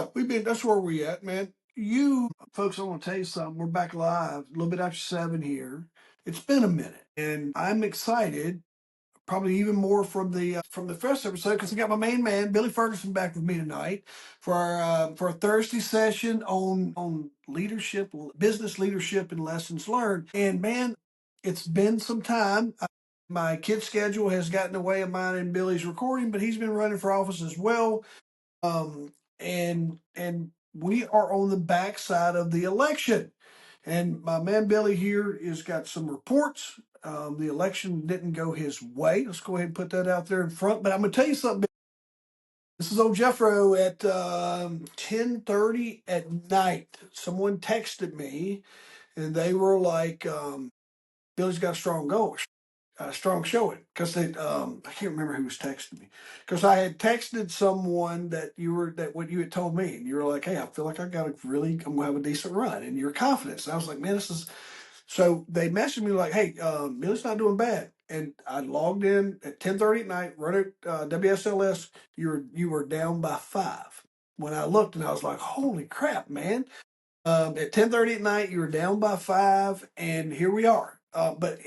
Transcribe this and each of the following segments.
Yeah, that's where we at, man. Folks, I want to tell you something. We're back live a little bit after 7 here. It's been a minute, and I'm excited, probably even more from the first episode, because I got my main man Billy Ferguson back with me tonight for a Thursday session on leadership, business leadership, and lessons learned. And man, it's been some time. My kid's schedule has gotten in the way of mine and Billy's recording, but he's been running for office as well. And we are on the backside of the election. And my man Billy here has got some reports. The election didn't go his way. Let's go ahead and put that out there in front. But I'm going to tell you something. This is old Jeffro at 10:30 at night. Someone texted me, and they were like, "Billy's got a strong showing," because they I can't remember who was texting me, because I had texted someone that what you had told me, and you were like, "Hey, I feel like I'm gonna have a decent run," and your confidence. And I was like, "Man, this is." So they messaged me like, "Hey, Billy's not doing bad," and I logged in at 10:30 at night, run it WSLS. You were down by 5. When I looked, and I was like, "Holy crap, man!" At 10:30 at night, you were down by 5, and here we are. But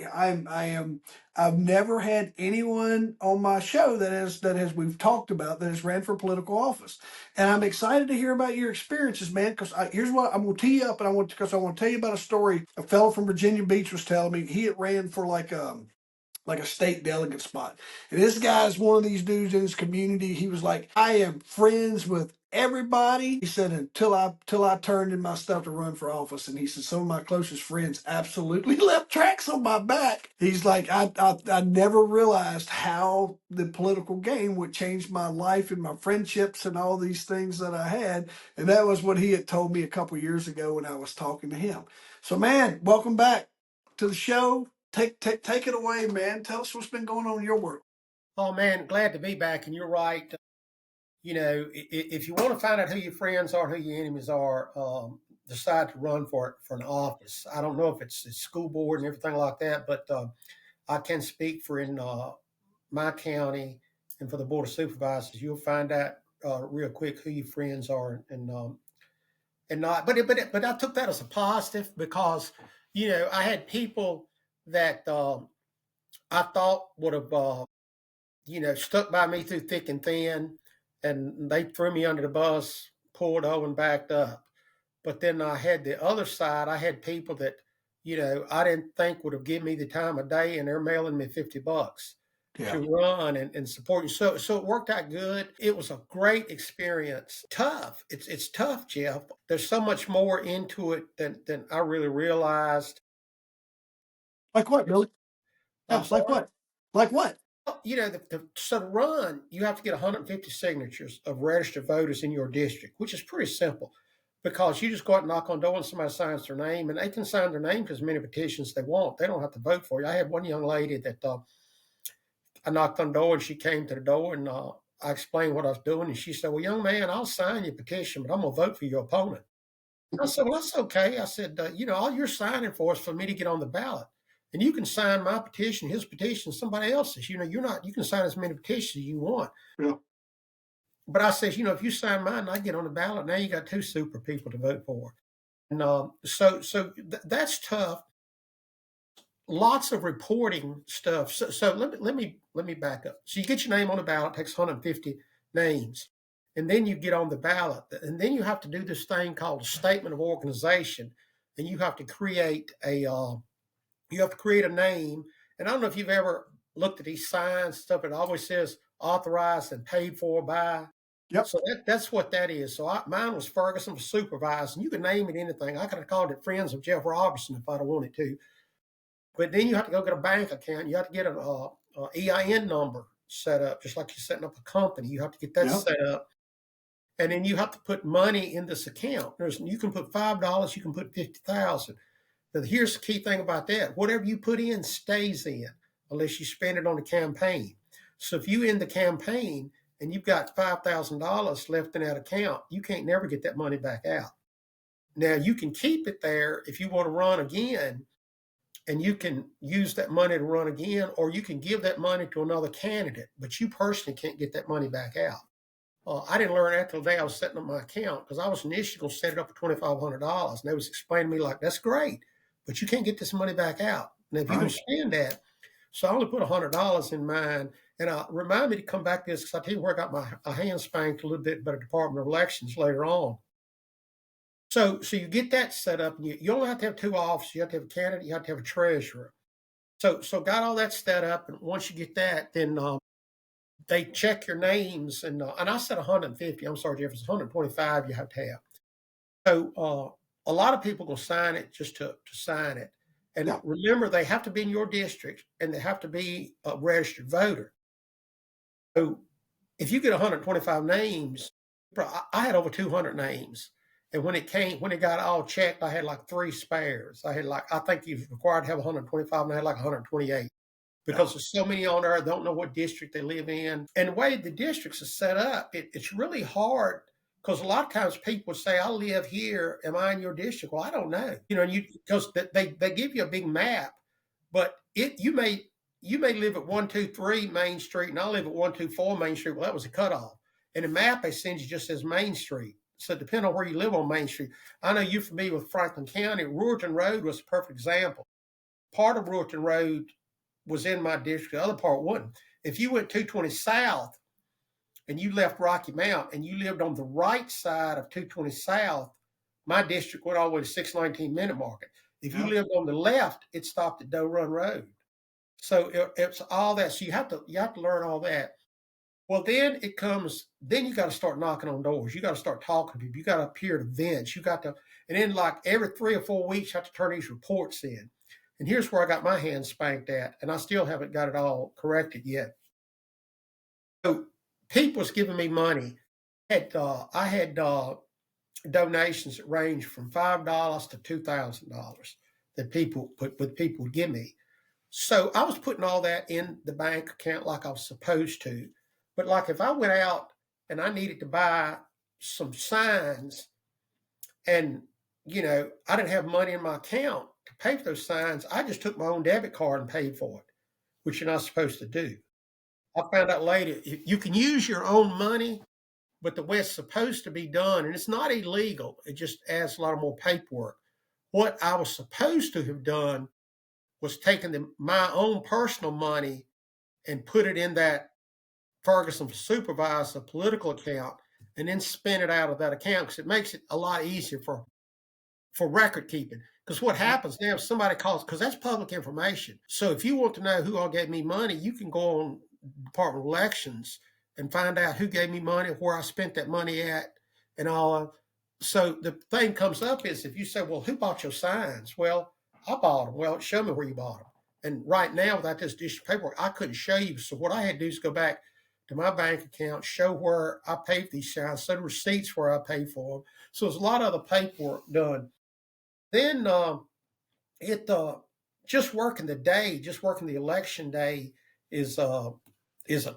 I've never had anyone on my show that has we've talked about that has ran for political office, and I'm excited to hear about your experiences, man. Because here's what I'm going to tee you up, and I want to tell you about a story. A fellow from Virginia Beach was telling me he had ran for like a state delegate spot. And this guy's one of these dudes in his community. He was like, "I am friends with everybody." He said, until I turned in my stuff to run for office. And he said, some of my closest friends absolutely left tracks on my back. He's like, I never realized how the political game would change my life and my friendships and all these things that I had. And that was what he had told me a couple years ago when I was talking to him. So man, welcome back to the show. Take it away, man. Tell us what's been going on in your world. Oh man, glad to be back. And you're right. If you want to find out who your friends are, who your enemies are, decide to run for an office. I don't know if it's the school board and everything like that, but I can speak for in my county and for the board of supervisors. You'll find out real quick who your friends are and not. But I took that as a positive because I had people that I thought would have stuck by me through thick and thin, and they threw me under the bus, pulled over, and backed up. But then I had the other side. I had people that, I didn't think would have given me the time of day, and they're mailing me $50 Yeah. to run and support you. So it worked out good. It was a great experience. Tough. It's tough, Jeff. There's so much more into it than I really realized. Like what, Billy? I'm Yeah, like sorry. what? Like what? So to run, you have to get 150 signatures of registered voters in your district, which is pretty simple because you just go out and knock on door and somebody signs their name, and they can sign their name to as many petitions they want. They don't have to vote for you. I had one young lady that I knocked on the door, and she came to the door, and I explained what I was doing, and she said, "Well, young man, I'll sign your petition, but I'm going to vote for your opponent." I said, "Well, that's okay." I said, all you're signing for is for me to get on the ballot. And you can sign my petition, his petition, somebody else's. You can sign as many petitions as you want. Yeah. But I says, if you sign mine and I get on the ballot, now you got two super people to vote for. And that's tough. Lots of reporting stuff. So let me back up. So you get your name on the ballot, takes 150 names. And then you get on the ballot. And then you have to do this thing called a statement of organization. And you have to create a name. And I don't know if you've ever looked at these signs stuff. It always says authorized and paid for by. Yep. So that's what that is. So mine was Ferguson for supervisor. And you can name it anything. I could have called it Friends of Jeff Robertson if I'd have wanted to. But then you have to go get a bank account. You have to get an EIN number set up, just like you're setting up a company. You have to get that set up. And then you have to put money in this account. You can put $5, you can put 50,000. Now, here's the key thing about that. Whatever you put in stays in unless you spend it on the campaign. So if you end the campaign and you've got $5,000 left in that account, you can't never get that money back out. Now, you can keep it there if you want to run again, and you can use that money to run again, or you can give that money to another candidate, but you personally can't get that money back out. I didn't learn that till the day I was setting up my account because I was initially going to set it up for $2,500. And they was explaining to me like, that's great, but you can't get this money back out. And if you're going Right. to spend that, so I only put $100 in mine. And remind me to come back to this because I tell you where I got my hand spanked a little bit by the Department of Elections later on. So you get that set up, and you only have to have two officers. You have to have a candidate, you have to have a treasurer. So got all that set up, and once you get that, then they check your names, and I said 150. I'm sorry, Jeff, it's 125 you have to have. So a lot of people will sign it just to sign it. And Yeah. remember, they have to be in your district, and they have to be a registered voter. So if you get 125 names, I had over 200 names. And when it got all checked, I had like 3 spares. I think you're required to have 125, and I had like 128 Yeah. because there's so many on there. Don't know what district they live in. And the way the districts are set up, it's really hard because a lot of times people say, I live here. Am I in your district? Well, I don't know. Because they give you a big map, but you may live at 123 Main Street, and I live at 124 Main Street. Well, that was a cutoff. And the map they send you just says Main Street. So depending on where you live on Main Street, I know you're familiar with Franklin County. Robertson Road was a perfect example. Part of Robertson Road was in my district. The other part wasn't. If you went 220 South and you left Rocky Mount and you lived on the right side of 220 South, my district went all the way to 619 Minute Market. If you Yeah. lived on the left, it stopped at Doe Run Road. So it's all that. So you have to learn all that. Well, then you got to start knocking on doors. You got to start talking to people. You got to appear at events. And then like every 3 or 4 weeks, you have to turn these reports in. And here's where I got my hand spanked at, and I still haven't got it all corrected yet. So people's giving me money. I had donations that range from $5 to $2,000 that people would give me. So I was putting all that in the bank account like I was supposed to. But like if I went out and I needed to buy some signs and I didn't have money in my account to pay for those signs, I just took my own debit card and paid for it, which you're not supposed to do. I found out later you can use your own money, but the way it's supposed to be done, and it's not illegal, it just adds a lot of more paperwork. What I was supposed to have done was taken my own personal money and put it in that Ferguson supervisor political account and then spend it out of that account because it makes it a lot easier for record keeping. Because what happens now if somebody calls, because that's public information. So if you want to know who all gave me money, you can go on Department of Elections and find out who gave me money, where I spent that money at, and all. So the thing comes up is if you say, well, who bought your signs? Well, I bought them. Well, show me where you bought them. And right now, without this district paperwork, I couldn't show you. So what I had to do is go back to my bank account, show where I paid for these signs, send receipts where I paid for them. So there's a lot of the paperwork done. Then it just working the election day is a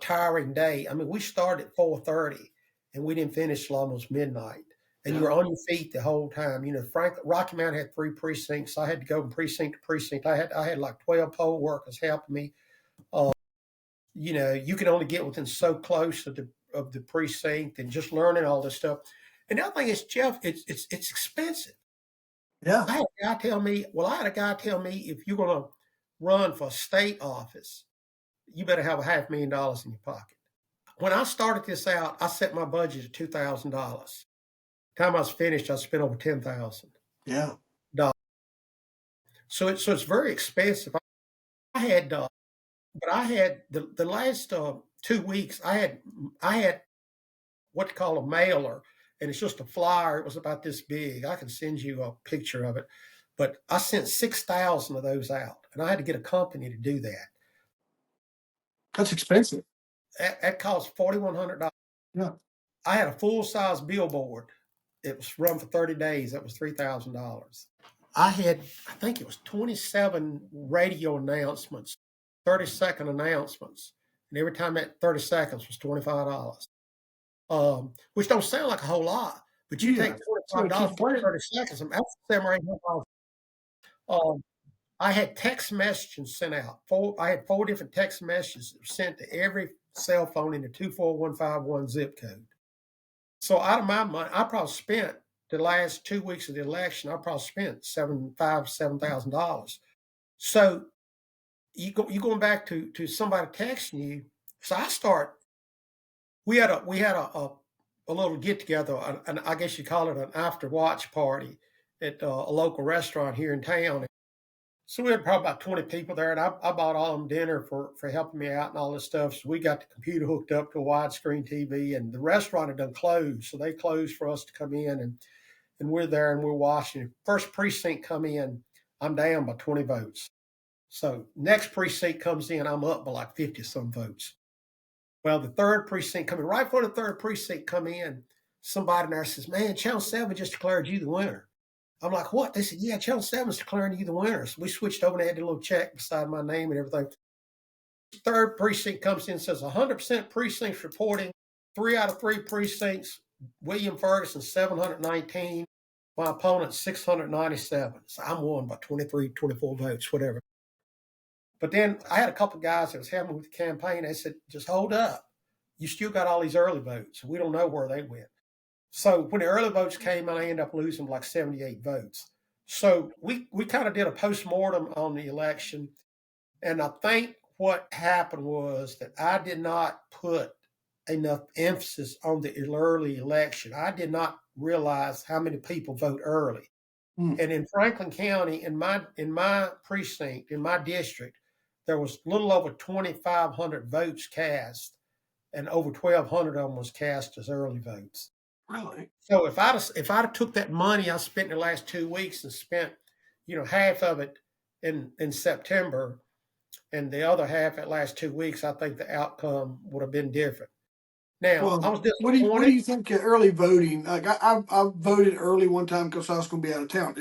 tiring day. I mean, we started at 4:30 and we didn't finish till almost midnight. And Yeah. you were on your feet the whole time. Rocky Mount had 3 precincts. I had to go from precinct to precinct. I had like 12 poll workers helping me. You can only get within so close of the precinct and just learning all this stuff. And the other thing is, Jeff, it's expensive. Yeah. I had a guy tell me, if you're going to run for a state office, you better have $500,000 in your pocket. When I started this out, I set my budget at $2,000. Time I was finished, I spent over $10,000. Yeah. So it's very expensive. I had, but I had the last 2 weeks. I had what to call a mailer, and it's just a flyer. It was about this big. I can send you a picture of it. But I sent 6,000 of those out, and I had to get a company to do that. That's expensive. That cost $4,100. Yeah. I had a full-size billboard. It was run for 30 days. That was $3,000. I think it was 27 radio announcements, 30-second announcements. And every time that 30 seconds was $25. Which don't sound like a whole lot, but you take $25 for 30 seconds, and that's $700 or $800. I had text messages sent out. I had 4 different text messages sent to every cell phone in the 24151 zip code. So out of my money, I probably spent the last 2 weeks of the election, I probably spent $7,000. So you going back to somebody texting you. So I start. We had a little get together, and I guess you call it an after watch party at a local restaurant here in town. So we had probably about 20 people there, and I bought all of them dinner for helping me out and all this stuff. So we got the computer hooked up to a widescreen TV, and the restaurant had done closed, so they closed for us to come in, and we're there and we're watching. First precinct come in, I'm down by 20 votes. So next precinct comes in, I'm up by like 50 some votes. Well, the third precinct coming right before the third precinct come in, somebody there says, "Man, Channel 7 just declared you the winner." I'm like, "What?" They said, "Yeah, Channel 7's declaring you the winner." So we switched over and they had a little check beside my name and everything. Third precinct comes in and says 100% precincts reporting. 3 out of 3 precincts, William Ferguson, 719. My opponent, 697. So I'm won by 23, 24 votes, whatever. But then I had a couple of guys that was helping with the campaign. They said, "Just hold up. You still got all these early votes. We don't know where they went." So when the early votes came, I ended up losing like 78 votes. So we kind of did a postmortem on the election. And I think what happened was that I did not put enough emphasis on the early election. I did not realize how many people vote early. Mm. And in Franklin County, in my precinct, in my district, there was a little over 2,500 votes cast, and over 1,200 of them was cast as early votes. Really? So if I'd took that money I spent in the last 2 weeks and spent, half of it in September and the other half at last 2 weeks, I think the outcome would have been different. Now I Well, was what do disappointed. you think of early voting? Like I voted early one time because I was going to be out of town.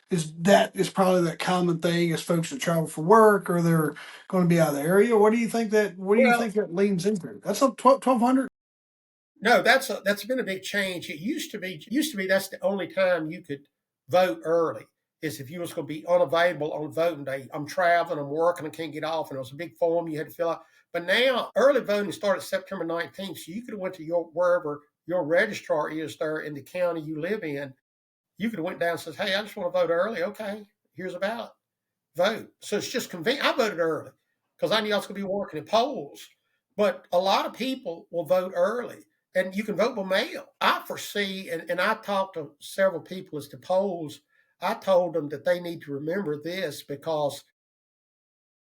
Is probably that common thing as folks that travel for work or they're going to be out of the area? What do you Well, think that leans into? That's a 1,200. no, that's been a big change. It used to be that's the only time you could vote early is if you was going to be unavailable on voting day. I'm traveling, I'm working, I can't get off, and it was a big form you had to fill out. But now early voting started September 19th, so you could have went to wherever your registrar is there in the county you live in. You could have went down and says, "Hey, I just want to vote early." Okay, here's a ballot. Vote. So it's just convenient. I voted early because I knew I was going to be working in polls. But a lot of people will vote early, and you can vote by mail. I foresee, and I talked to several people as to polls. I told them that they need to remember this because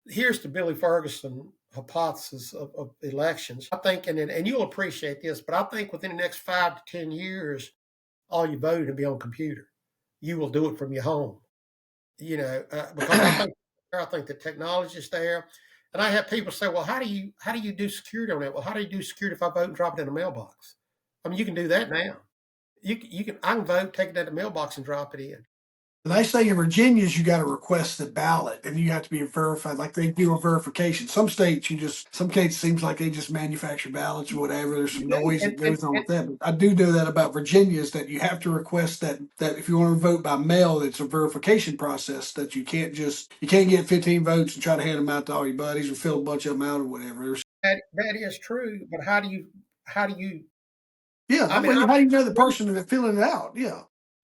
here's the Billy Ferguson hypothesis of elections. I think, and you'll appreciate this, but I think within the next 5 to 10 years, all your voting will be on computer. You will do it from your home. Because I think the technology is there. And I have people say, "Well, how do you do security on that?" Well, how do you do security if I vote and drop it in a mailbox? I mean, you can do that now. I can vote, take it to the mailbox, and drop it in. And they say in Virginia's you got to request the ballot and you have to be verified, like they do a verification. Some states seems like they just manufacture ballots or whatever. There's You some do, noise that goes on with that. But I do know that about Virginia is that you have to request that if you want to vote by mail, it's a verification process that you can't get 15 votes and try to hand them out to all your buddies or fill a bunch of them out or whatever. that is true, but how do you? Yeah, I mean, how do you know the person that's filling it out? Yeah,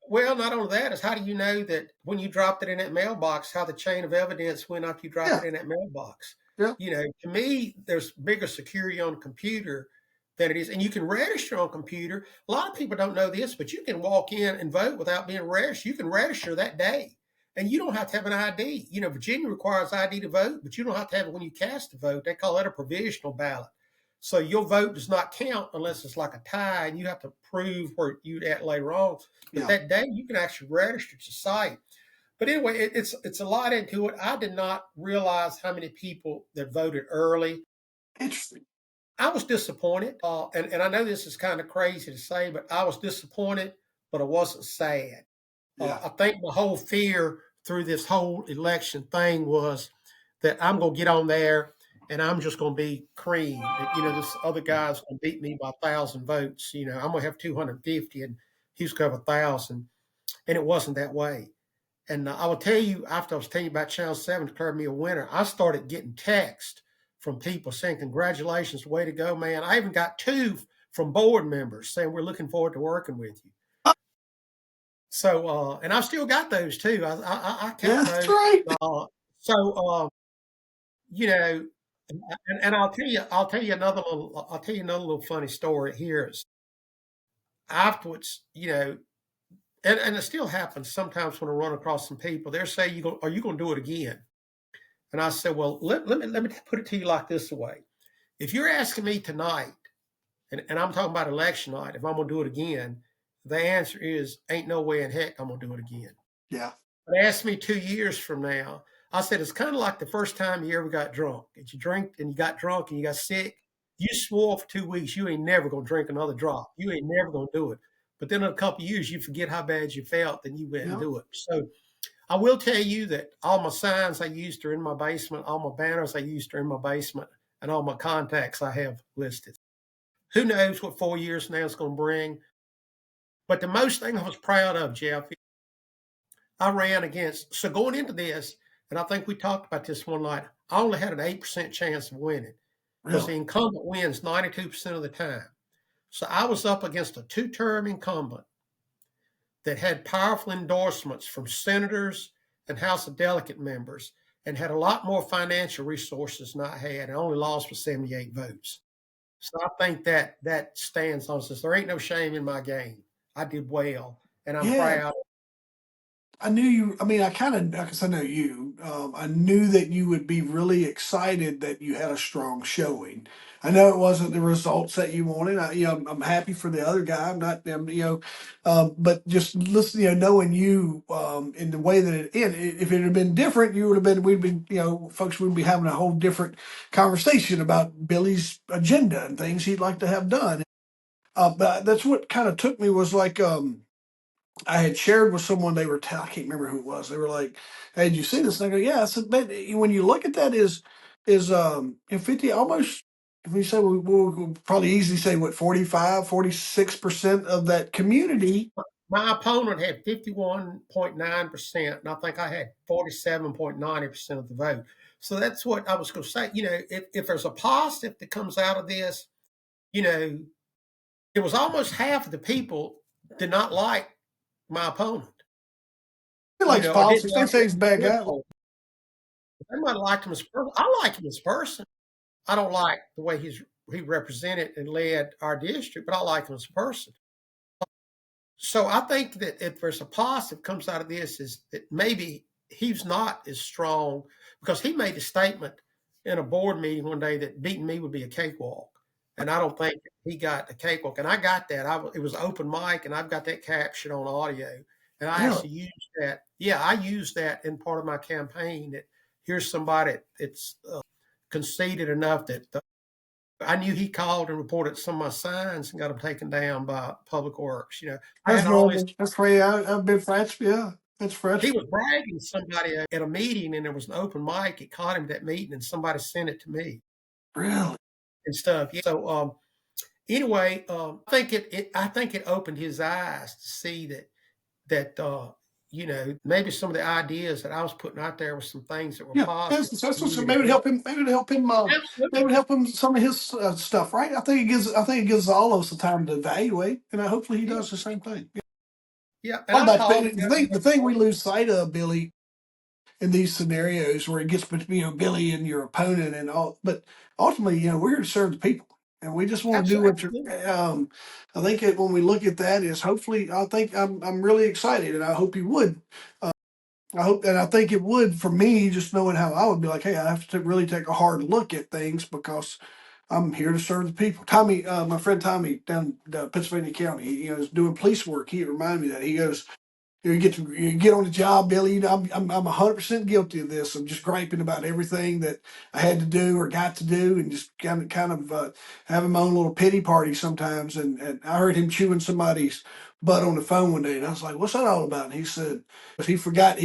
well, not only that is how do you know that when you dropped it in that mailbox, how the chain of evidence went after you dropped yeah, it in that mailbox? yeah. To me, there's bigger security on a computer than it is, and you can register on computer. A lot of people don't know this, but you can walk in and vote without being registered. You can register that day, and you don't have to have an ID. Virginia requires ID to vote, but you don't have to have it when you cast the vote. They call that a provisional ballot. So your vote does not count unless it's like a tie, and you have to prove where you at later on. But Yeah. that day, you can actually register to site. But anyway, it's a lot into it. I did not realize how many people that voted early. Interesting. I was disappointed, and I know this is kind of crazy to say, but I was disappointed, but I wasn't sad. Yeah. I think my whole fear through this whole election thing was that I'm going to get on there and I'm just going to be cream. This other guy's going to beat me by 1,000 votes. I'm going to have 250 and he's going to have 1,000. And it wasn't that way. And I will tell you, after I was telling you about Channel 7 declared me a winner, I started getting text from people saying, "Congratulations, way to go, man." I even got two from board members saying we're looking forward to working with you. So, and I've still got those too. I Yeah, count that's those. right. So, you know, and I'll tell you another little funny story here. Is afterwards, and it still happens sometimes when I run across some people. They're saying, "Are you going to do it again?" And I said, "Well, let me put it to you like this way: if you're asking me tonight, and I'm talking about election night, if I'm going to do it again, the answer is ain't no way in heck I'm going to do it again." Yeah. But ask me 2 years from now, I said it's kind of like the first time you ever got drunk. If you drink and you got drunk and you got sick, you swore for 2 weeks you ain't never gonna drink another drop. You ain't never gonna do it. But then in a couple of years, you forget how bad you felt, then you went and Yeah. do it. So I will tell you that all my signs I used are in my basement, all my banners I used are in my basement, and all my contacts I have listed. Who knows what 4 years now is going to bring? But the most thing I was proud of, Jeff, I ran against. So going into this, and I think we talked about this one night, I only had an 8% chance of winning because the Really. incumbent wins 92% of the time. So I was up against a two-term incumbent that had powerful endorsements from senators and House of Delegate members and had a lot more financial resources than I had and only lost with 78 votes. So I think that stands on says there ain't no shame in my game. I did well and I'm Yeah. proud. I knew you. I mean, I kind of, because I know you. I knew that you would be really excited that you had a strong showing. I know it wasn't the results that you wanted. I'm happy for the other guy. I'm not, but just listen, knowing you in the way that it ended. If it had been different, you would have been. We'd been, folks would be having a whole different conversation about Billy's agenda and things he'd like to have done. But that's what kind of took me was like. I had shared with someone I can't remember who it was. They were like, "Hey, did you see this?" And I go, "Yeah." I said, "But when you look at that, is 50 almost." If we say we'll probably easily say what 45, 46% of that community. My opponent had 51.9%, and I think I had 47.90% of the vote. So that's what I was going to say. If there's a positive that comes out of this, you know, it was almost half of the people did not like my opponent, He likes or didn't politics. They like say what he's a he bad stood guy. for. They might have liked him as a person. I like him as a person. I don't like the way he represented and led our district, but I like him as a person. So I think that if there's a positive comes out of this is that maybe he's not as strong because he made a statement in a board meeting one day that beating me would be a cakewalk. And I don't think he got a cakewalk. And I got that. It was open mic, and I've got that captured on audio. And I Really? actually used that. Yeah, I used that in part of my campaign. That here's somebody that's conceited enough that I knew he called and reported some of my signs and got them taken down by Public Works. I That's had all this. normal. That's the way I've been friends. Yeah, that's He friends. was bragging to somebody at a meeting, and there was an open mic. It caught him at that meeting, and somebody sent it to me Really? and stuff. Yeah. So anyway, I think it opened his eyes to see that maybe some of the ideas that I was putting out there were some things that were Yeah, positive. that's what's Community maybe to development. help him. Maybe to help him. Maybe Absolutely. to help him some of his stuff. Right? I think it gives all of us the time to evaluate, and hopefully he Yeah. does the same thing. Yeah. And All I that called thing, him the down thing, there. the thing we lose sight of, Billy, in these scenarios where it gets between Billy and your opponent and all, but ultimately, we're here to serve the people, and we just want to do what you're. Absolutely. I think that when we look at that, is hopefully, I think I'm really excited, and I hope you would. I hope, and I think it would for me, just knowing how I would be like, hey, I have to really take a hard look at things because I'm here to serve the people. Tommy, my friend Tommy down Pennsylvania County, is doing police work. He reminded me that he goes, you get on the job, Billy. I'm 100% guilty of this. I'm just griping about everything that I had to do or got to do, and just kind of having my own little pity party sometimes. And I heard him chewing somebody's butt on the phone one day, and I was like, "What's that all about?" And he said, he forgot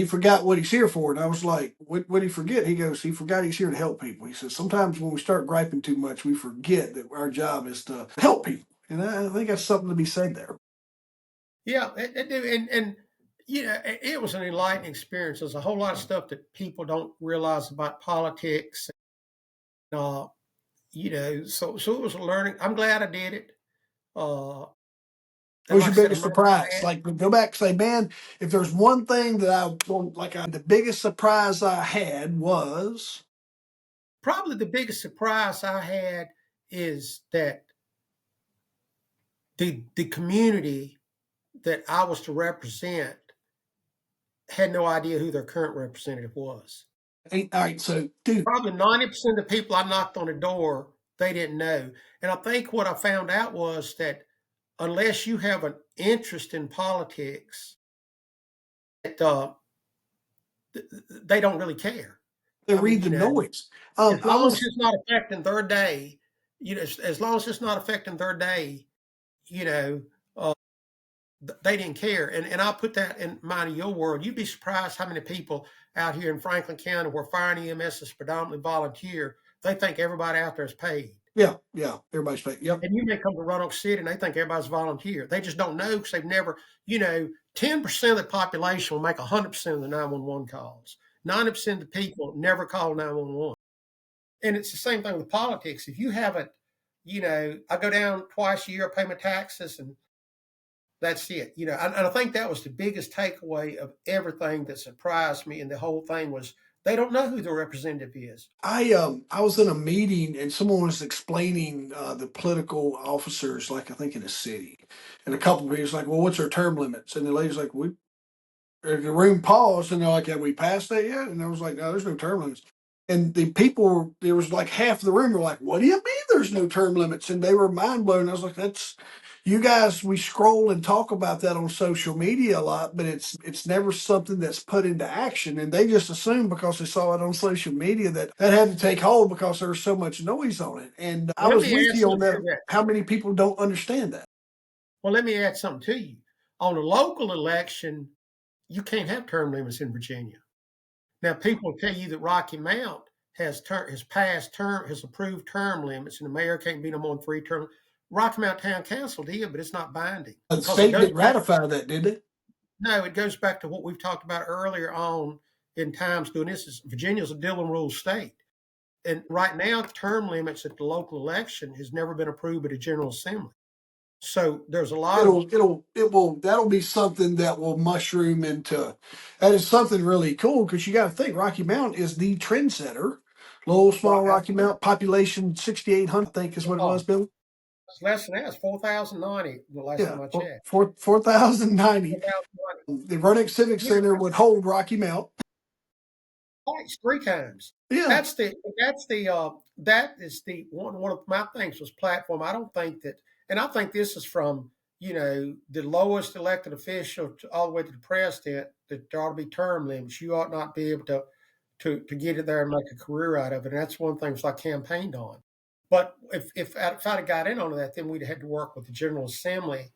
what he's here for." And I was like, "What did he forget?" He goes, "He forgot he's here to help people." He says, "Sometimes when we start griping too much, we forget that our job is to help people." And I think that's something to be said there. Yeah, and it was an enlightening experience. There's a whole lot of stuff that people don't realize about politics. Uh, so it was a learning. I'm glad I did it. What And was like your I said, I'm biggest not surprise? mad. Like, go back and say, man, if there's one thing that the biggest surprise I had was. Probably the biggest surprise I had is that the community that I was to represent had no idea who their current representative was. All right, so, dude, Probably 90% of the people I knocked on the door, they didn't know. And I think what I found out was that unless you have an interest in politics, that they don't really care. they I mean, read the you know, noise. as I long as was, it's not affecting their day, you know, as long as it's not affecting their day, you know, uh, they didn't care. And I'll put that in mind of your world. You'd be surprised how many people out here in Franklin County where fire and EMS is predominantly volunteer, they think everybody out there is paid. yeah, everybody's fake. Yep. And you may come to Roanoke City and they think everybody's volunteer. They just don't know because they've never, 10% of the population will make 100% of the 911 calls. 90% of the people never call 911. And it's the same thing with politics. If you haven't, I go down twice a year, pay my taxes, and that's it. And I think that was the biggest takeaway of everything that surprised me. And the whole thing was they don't know who the representative is. I was in a meeting and someone was explaining the political officers, like I think in a city, and a couple of people was like, "Well, what's our term limits?" And the lady's like, "We." And the room paused, and they're like, "Have we passed that yet?" And I was like, "No, there's no term limits." And the people, there was like half the room were like, "What do you mean there's no term limits?" And they were mind blown. I was like, "That's you guys. We scroll and talk about that on social media a lot, but it's never something that's put into action." And they just assumed because they saw it on social media that had to take hold because there was so much noise on it. And I Let was me with add you on something that. to that. How many people don't understand that? Well, let me add something to you. On a local election, you can't have term limits in Virginia. Now, people will tell you that Rocky Mount has approved term limits, and the mayor can't be no more than 3 terms. Rocky Mount Town Council did, but it's not binding The because it state goes didn't back. ratify that, did it? No, it goes back to what we've talked about earlier on in times doing this. Is Virginia's a Dillon rule state, and right now term limits at the local election has never been approved by the General Assembly. So there's a lot of That'll be something that will mushroom into. That is something really cool because you got to think Rocky Mount is the trendsetter. Little small Rocky Mount population 6,800, I think is what it was, Bill. it's less than that. It's 4,090 the last Yeah, time I checked. 4,090. 4,090. The Vernick Civic Yeah, Center would hold Rocky Mount. twice, 3 times. Yeah, That is the one of my things was platform. I don't think that, and I think this is from the lowest elected official all the way to the president that there ought to be term limits. You ought not be able to get it there and make a career out of it. And that's one of the things I campaigned on. But if I'd have got in on that, then we'd have had to work with the General Assembly,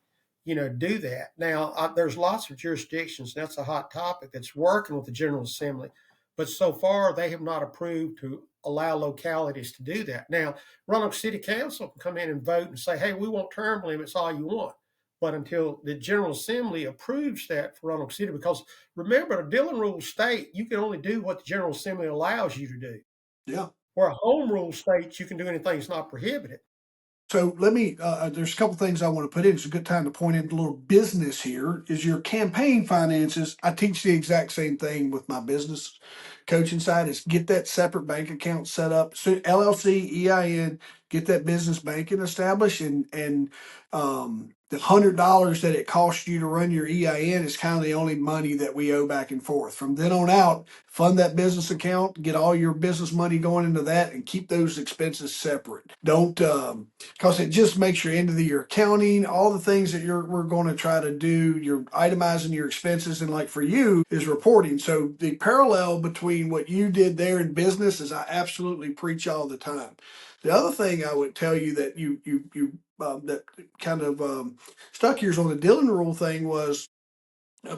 do that. Now, there's lots of jurisdictions, and that's a hot topic, that's working with the General Assembly. But so far, they have not approved to allow localities to do that. Now, Roanoke City Council can come in and vote and say, hey, we want term limits all you want. But until the General Assembly approves that for Roanoke City, because remember, the Dillon rule state, you can only do what the General Assembly allows you to do. yeah. Where a home rule states you can do anything that's not prohibited. So let me, there's a couple things I want to put in. It's a good time to point into a little business here is your campaign finances. I teach the exact same thing with my business coaching side is get that separate bank account set up. So LLC, EIN, get that business banking established and the $100 that it costs you to run your EIN is kind of the only money that we owe back and forth. From then on out, fund that business account, get all your business money going into that and keep those expenses separate. Don't, because it just makes your end of the year accounting, all the things that we're going to try to do. You're itemizing your expenses, and like for you is reporting. So the parallel between what you did there in business is I absolutely preach all the time. The other thing I would tell you that you that kind of stuck yours on the Dillon rule thing was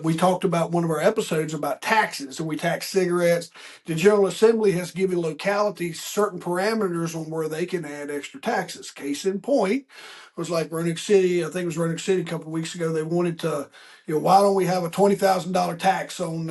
we talked about one of our episodes about taxes and we tax cigarettes. The General Assembly has given localities certain parameters on where they can add extra taxes. Case in point was like Roanoke City. I think it was Roanoke City a couple of weeks ago. They wanted to, why don't we have a $20,000 tax on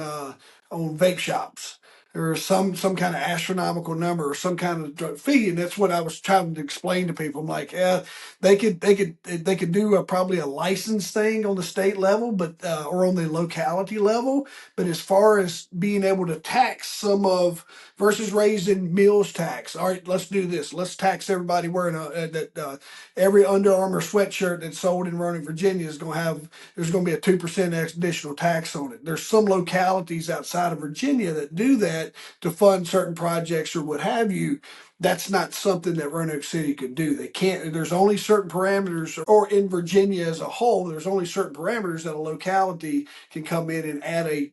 vape shops? or some kind of astronomical number or some kind of fee, and that's what I was trying to explain to people. I'm like, yeah, they could do probably a license thing on the state level, but or on the locality level. But as far as being able to tax some of versus raising meals tax, all right, let's do this. Let's tax everybody wearing that every Under Armour sweatshirt that's sold in Roanoke, Virginia is going to have there's going to be a 2% additional tax on it. There's some localities outside of Virginia that do that to fund certain projects or what have you. That's not something that Roanoke City could do. They can't, there's only certain parameters, or in Virginia as a whole, there's only certain parameters that a locality can come in and add a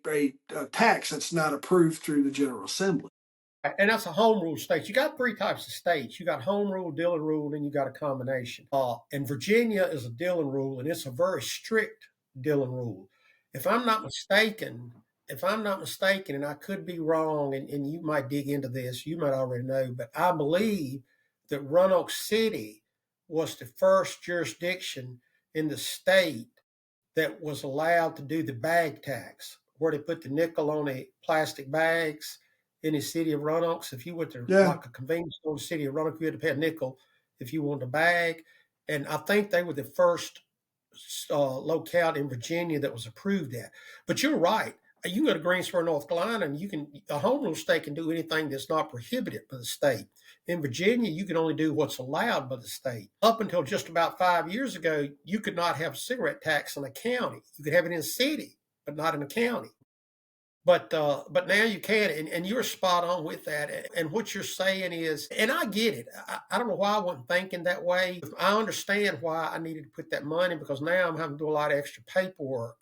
tax that's not approved through the General Assembly. And that's a home rule state. You got three types of states. You got home rule, Dillon rule, and you got a combination. And Virginia is a Dillon rule, and it's a very strict Dillon rule. If I'm not mistaken, and I could be wrong, and you might dig into this, you might already know, but I believe that Roanoke City was the first jurisdiction in the state that was allowed to do the bag tax, where they put the nickel on the plastic bags in the city of Roanoke. So if you went to Yeah. like a convenience store in the city of Roanoke, you had to pay a nickel if you wanted a bag. And I think they were the first locality in Virginia that was approved that. But you're right. You can go to Greensboro, North Carolina, and a home rule state can do anything that's not prohibited by the state. In Virginia, you can only do what's allowed by the state. Up until just about 5 years ago, you could not have a cigarette tax in a county. You could have it in a city, but not in a county. But now you can, and you're spot on with that. And what you're saying is, and I get it. I don't know why I wasn't thinking that way. I understand why I needed to put that money, because now I'm having to do a lot of extra paperwork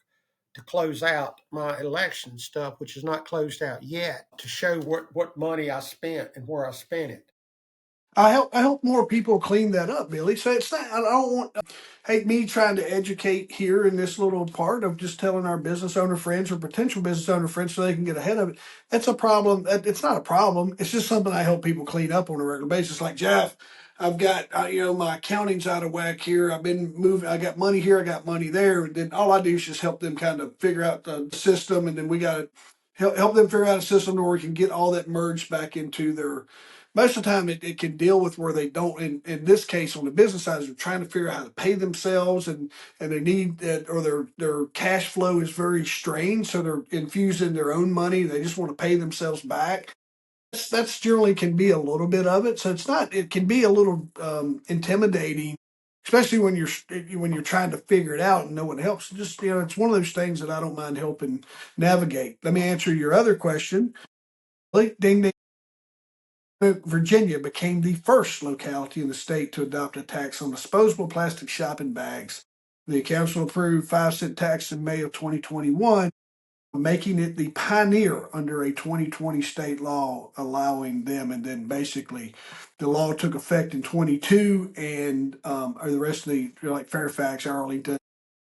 to close out my election stuff, which is not closed out yet, to show what money I spent and where I spent it. I hope more people clean that up, Billy. So it's not. I don't want hate me trying to educate here in this little part of just telling our business owner friends or potential business owner friends so they can get ahead of it. That's a problem. It's not a problem. It's just something I help people clean up on a regular basis. Like Jeff, I've got my accounting's out of whack here. I've been moving. I got money here. I got money there. And then all I do is just help them kind of figure out the system, and then we got to help them figure out a system where we can get all that merged back into their most of the time it can deal with where they don't in this case on the business side they're trying to figure out how to pay themselves and they need that or their cash flow is very strained, so they're infusing their own money, they just want to pay themselves back. That's generally can be a little bit of it, so it can be a little intimidating, especially when you're trying to figure it out and no one helps. Just it's one of those things that I don't mind helping navigate. Let me answer your other question. Ding ding. Virginia became the first locality in the state to adopt a tax on disposable plastic shopping bags. The council approved 5-cent tax in May of 2021, making it the pioneer under a 2020 state law allowing them. And then basically the law took effect in 22 and or the rest of the like Fairfax, Arlington,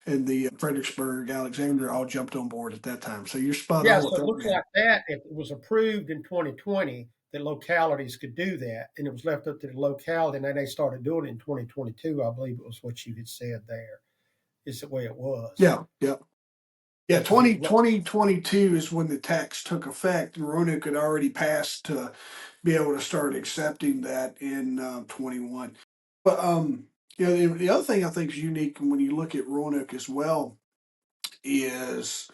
and the Fredericksburg, Alexandria all jumped on board at that time. So you're spot Yeah, on with so it that, looks man. like that, if it was approved in 2020, that localities could do that, and it was left up to the locality, and then they started doing it in 2022. I believe it was what you had said there, is the way it was. Yeah, yeah. Yeah, Because it, 2022 is when the tax took effect, and Roanoke had already passed to be able to start accepting that in 21. But the other thing I think is unique when you look at Roanoke as well is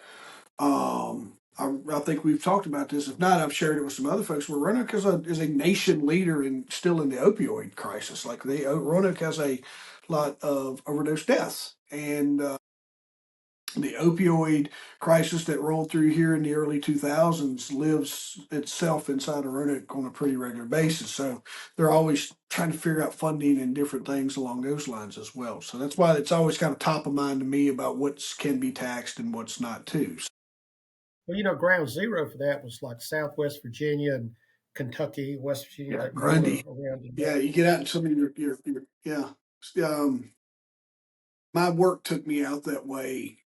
I think we've talked about this. If not, I've shared it with some other folks. Where Roanoke is a nation leader in still in the opioid crisis. Like Roanoke has a lot of overdose deaths, and the opioid crisis that rolled through here in the early 2000s lives itself inside of Roanoke on a pretty regular basis. So they're always trying to figure out funding and different things along those lines as well. So that's why it's always kind of top of mind to me about what can be taxed and what's not too. well, ground zero for that was like Southwest Virginia and Kentucky, West Virginia, Yeah, that border Grundy. around the Yeah, you get out in some of your yeah. Um, my work took me out that way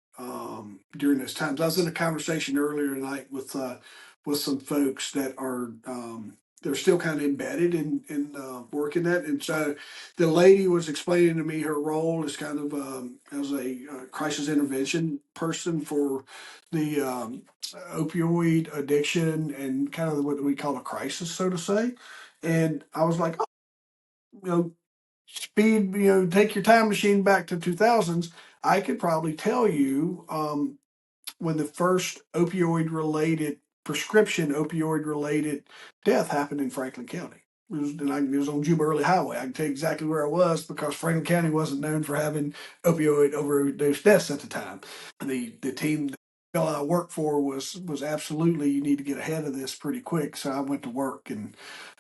during those times. I was in a conversation earlier tonight with some folks that are they're still kind of embedded in working that. And so the lady was explaining to me her role as kind of as a crisis intervention person for the opioid addiction and kind of what we call a crisis, so to say. And I was like, oh, you know, speed, take your time machine back to 2000s. I could probably tell you when the first prescription opioid related death happened in Franklin County. It was on Juba Early Highway. I can tell you exactly where I was because Franklin County wasn't known for having opioid overdose deaths at the time. The team that I worked for was absolutely, you need to get ahead of this pretty quick. So I went to work, and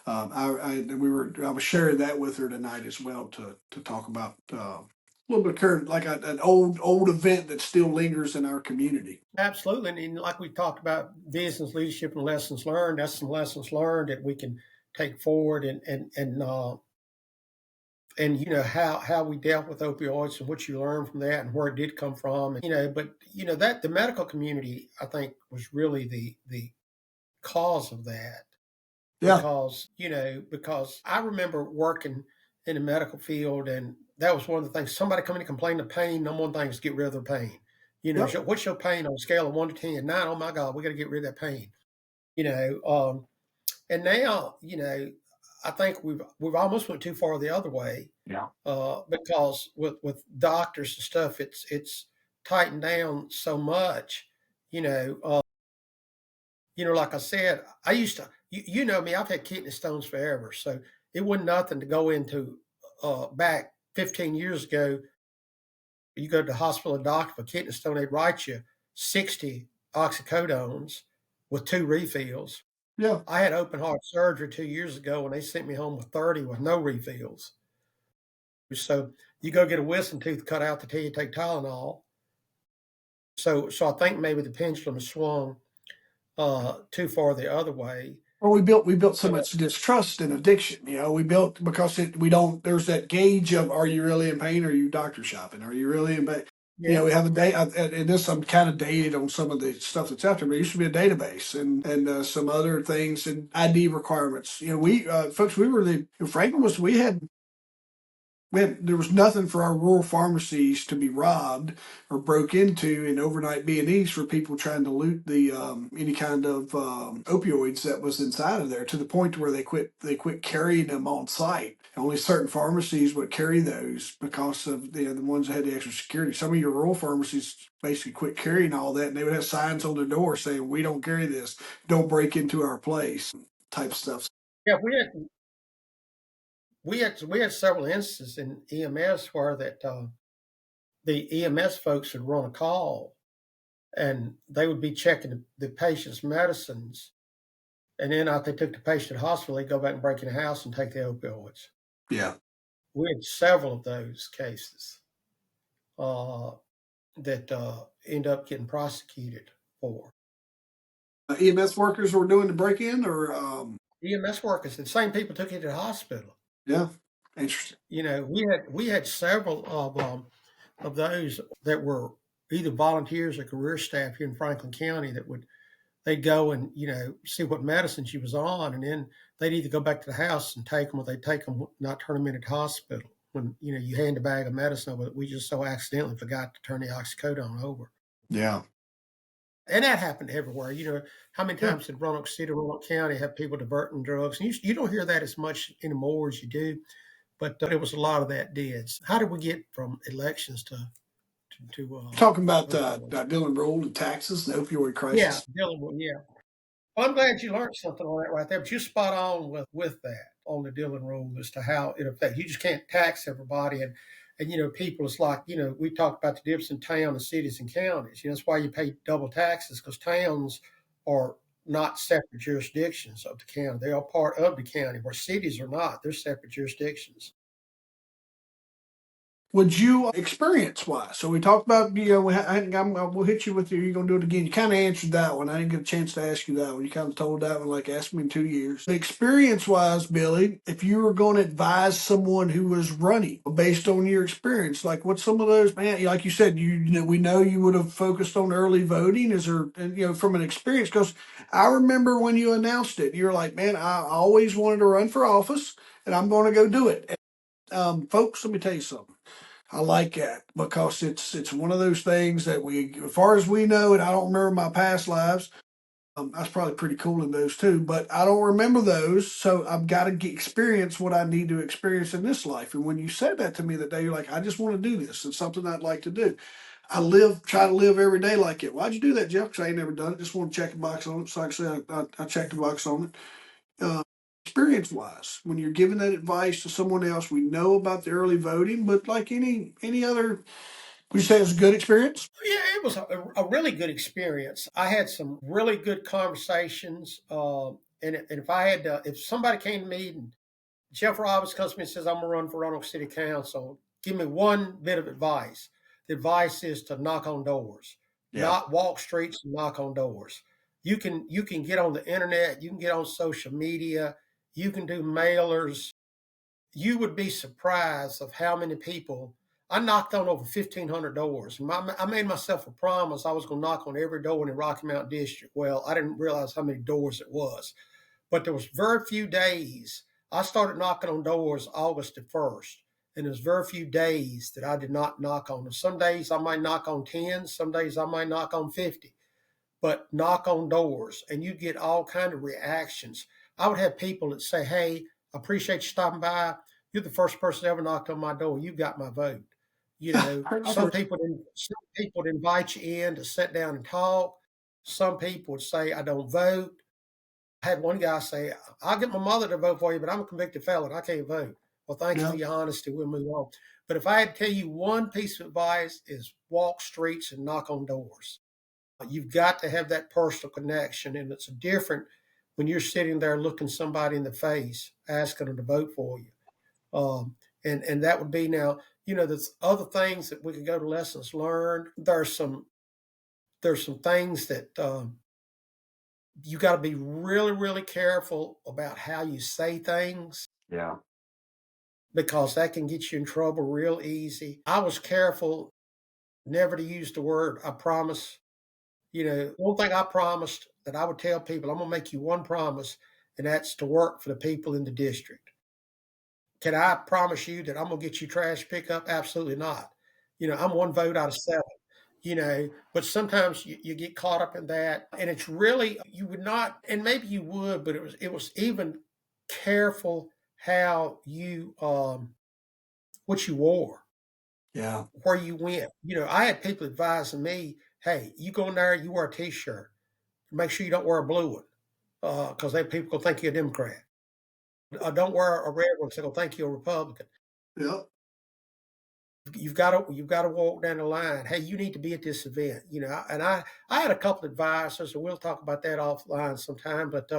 I was sharing that with her tonight as well to talk about a little bit of current, like an old event that still lingers in our community. Absolutely. And like we talked about business leadership and lessons learned, that's some lessons learned that we can take forward and how we dealt with opioids and what you learned from that and where it did come from. But that the medical community, I think, was really the cause of that. Yeah. Because I remember working in the medical field, and that was one of the things. Somebody come in and complain of pain, number one thing is get rid of their pain. Yep. What's your pain on a scale of 1 to 10? 9, oh my God, we got to get rid of that pain. You know, um, and now, I think we've almost went too far the other way. Yeah. Because with doctors and stuff, it's tightened down so much. You know, uh, like I said, I used to. You know me, I've had kidney stones forever, so it wasn't nothing to go into. Back 15 years ago, you go to the hospital, a doctor for kidney stone, they'd write you 60 oxycodones with 2 refills. Yeah. I had open heart surgery 2 years ago, and they sent me home with 30 with no refills. So you go get a wisdom tooth cut out to tell you to take Tylenol. So I think maybe the pendulum has swung too far the other way. Well, we built so But much distrust and addiction. We built because we don't. There's that gauge of, are you really in pain? Or are you doctor shopping? Are you really in pain? yeah, We have a day, and this I'm kind of dated on some of the stuff that's out there, but it used to be a database and some other things and ID requirements. We folks, we were Franklin was there was nothing for our rural pharmacies to be robbed or broke into in overnight B&Es for people trying to loot the any kind of opioids that was inside of there, to the point where they quit carrying them on site. Only certain pharmacies would carry those because of the ones that had the extra security. Some of your rural pharmacies basically quit carrying all that, and they would have signs on their door saying, "We don't carry this. Don't break into our place," type stuff. yeah, we had several instances in EMS where that the EMS folks would run a call, and they would be checking the patient's medicines, and then after they took the patient to the hospital, they'd go back and break in the house and take the opioids. Yeah. We had several of those cases uh, that end up getting prosecuted for. EMS workers were doing the break in, or EMS workers, the same people took it to the hospital. yeah, interesting. We had several of those that were either volunteers or career staff here in Franklin County that they'd go and see what medicine she was on, and then they'd either go back to the house and take them, or they'd take them, not turn them into the hospital. When you hand a bag of medicine over, we just so accidentally forgot to turn the oxycodone over. Yeah. And that happened everywhere. How many Yeah. times did Roanoke City, Roanoke County have people diverting drugs? And you don't hear that as much anymore as you do, but there was a lot of that did. How did we get from elections to Talking about opioids? Dylan Rule, the taxes, the opioid Yeah, crisis. dealing with Well, I'm glad you learned something on that right there. But you're spot on with that on the Dillon rule as to how it affects. You just can't tax everybody, and people. It's like we talked about the difference in town and cities and counties. That's why you pay double taxes, because towns are not separate jurisdictions of the county. They are part of the county, where cities are not. They're separate jurisdictions. Would you experience wise? So we talked about, we'll hit you with you're going to do it again. You kind of answered that one. I didn't get a chance to ask you that one. You kind of told that one, like, ask me in 2 years. Experience wise, Billy, if you were going to advise someone who was running based on your experience, like what's some of those, man, like you said, we know you would have focused on early voting. Is there, and, from an experience, because I remember when you announced it, you're like, man, I always wanted to run for office and I'm going to go do it. Folks, let me tell you something. I like that because it's one of those things that as far as we know, and I don't remember my past lives. That's probably pretty cool in those too, but I don't remember those. So I've got to experience what I need to experience in this life. And when you said that to me that day, you're like, I just want to do this. It's something I'd like to do. Try to live every day like it. Why'd you do that, Jeff? Because I ain't never done it. Just want to check a box on it. So like I said, I checked the box on it. Experience wise, when you're giving that advice to someone else, we know about the early voting, but like any other, would you say it's a good experience? Yeah, it was a really good experience. I had some really good conversations. And if I had if somebody came to me and Jeff Roberts comes to me and says, I'm going to run for Roanoke City Council, give me one bit of advice. The advice is to knock on doors, Yeah. not walk streets and knock on doors. You can get on the internet, you can get on social media, you can do mailers. You would be surprised of how many people. I knocked on over 1,500 doors. I made myself a promise I was going to knock on every door in the Rocky Mountain District. Well, I didn't realize how many doors it was, but there was very few days. I started knocking on doors August the 1st, and there's very few days that I did not knock on. And some days I might knock on 10, some days I might knock on 50, but knock on doors, and you get all kind of reactions. I would have people that say, hey, I appreciate you stopping by. You're the first person that ever knocked on my door. You got my vote. Some people would invite you in to sit down and talk. Some people would say, I don't vote. I had one guy say, I'll get my mother to vote for you, but I'm a convicted felon. I can't vote. Well, thank you Yeah. for your honesty. We'll move on. But if I had to tell you one piece of advice is walk streets and knock on doors. You've got to have that personal connection, and it's different when you're sitting there looking somebody in the face, asking them to vote for you. And that would be now. There's other things that we could go to lessons learned. There's some things that you got to be really, really careful about how you say things Yeah. because that can get you in trouble real easy. I was careful never to use the word I promise. One thing I promised that I would tell people, I'm going to make you one promise, and that's to work for the people in the district. Can I promise you that I'm going to get you trash pickup? Absolutely not. I'm one vote out of seven, but sometimes you get caught up in that. And it's really, you would not, and maybe you would, but it was even careful how what you wore, Yeah. where you went. I had people advising me, hey, you go in there, you wear a t-shirt. Make sure you don't wear a blue one because people will think you're a Democrat. Don't wear a red one, so they'll think you're a Republican. Yeah. You've got to walk down the line. Hey, you need to be at this event. And I had a couple of advisors, and we'll talk about that offline sometime. But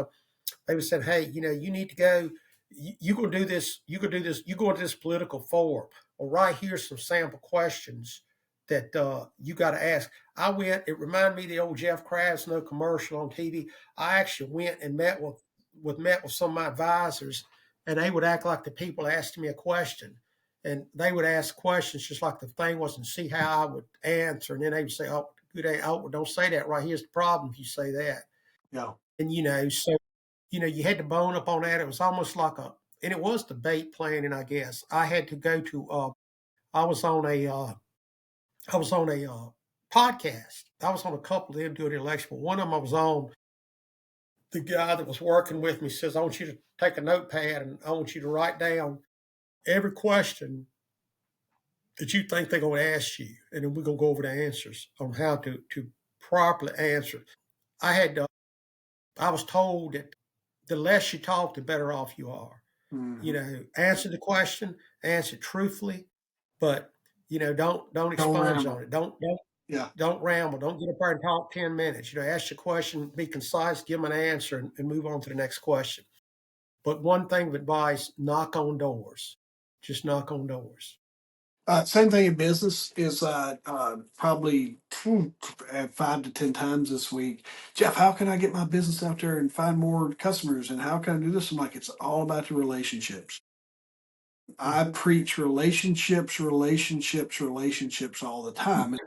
they would say, hey, you need to go. You can do this. You can do this. You go into this political forum. Well, right here's some sample questions that you got to ask. I went. It reminded me of the old Jeff Krasno commercial on TV. I actually went and met with some of my advisors, and they would act like the people asked me a question, and they would ask questions just like the thing was, and see how I would answer, and then they would say, "Oh, good, oh, well, don't say that. Right here's the problem if you say that." Yeah. And so you had to bone up on that. It was almost like and it was debate planning, I guess. I had to go to. I was on a. I was on a podcast. I was on a couple of them doing the election, but one of them I was on. The guy that was working with me says, "I want you to take a notepad and I want you to write down every question that you think they're going to ask you, and then we're going to go over the answers on how to properly answer." I had. I was told that the less you talk, the better off you are. Mm-hmm. Answer the question, answer it truthfully, but don't Don't expunge on ramble. it. Yeah. Don't ramble. Don't get up there and talk 10 minutes. Ask your question, be concise, give them an answer, and move on to the next question. But one thing of advice: knock on doors. Just knock on doors. Same thing in business is probably 5 to 10 times this week. Jeff, how can I get my business out there and find more customers? And how can I do this? I'm like, it's all about the relationships. I Mhm. preach relationships, relationships, relationships all the time.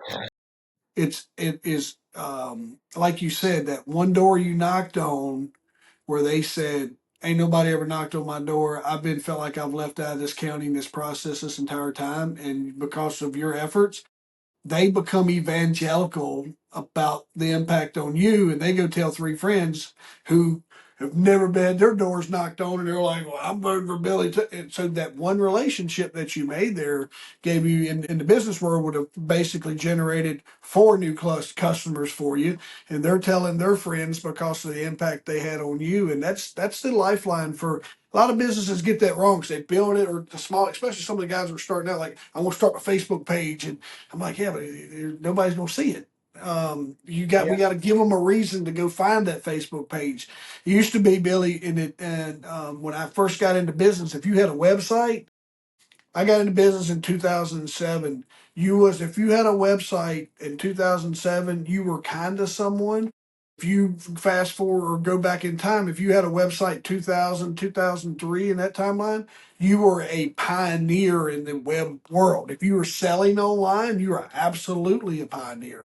It is like you said, that one door you knocked on where they said, ain't nobody ever knocked on my door. I've been felt like I've left out of this county in this process this entire time. And because of your efforts, they become evangelical about the impact on you, and they go tell three friends who have never had their doors knocked on, and they're like, well, I'm voting for Billy too. And so that one relationship that you made there gave you in the business world would have basically generated four new customers for you, and they're telling their friends because of the impact they had on you. And that's the lifeline for a lot of businesses. Get that wrong because they build it, or the small, especially some of the guys who are starting out, like, I want to start a Facebook page, and I'm like, yeah, but nobody's gonna see it. We Yeah. got to give them a reason to go find that Facebook page. It used to be, Billy, and when I first got into business, if you had a website, I got into business in 2007. If you had a website in 2007, you were kind of someone. If you fast forward or go back in time, if you had a website 2000, 2003 in that timeline, you were a pioneer in the web world. If you were selling online, you were absolutely a pioneer.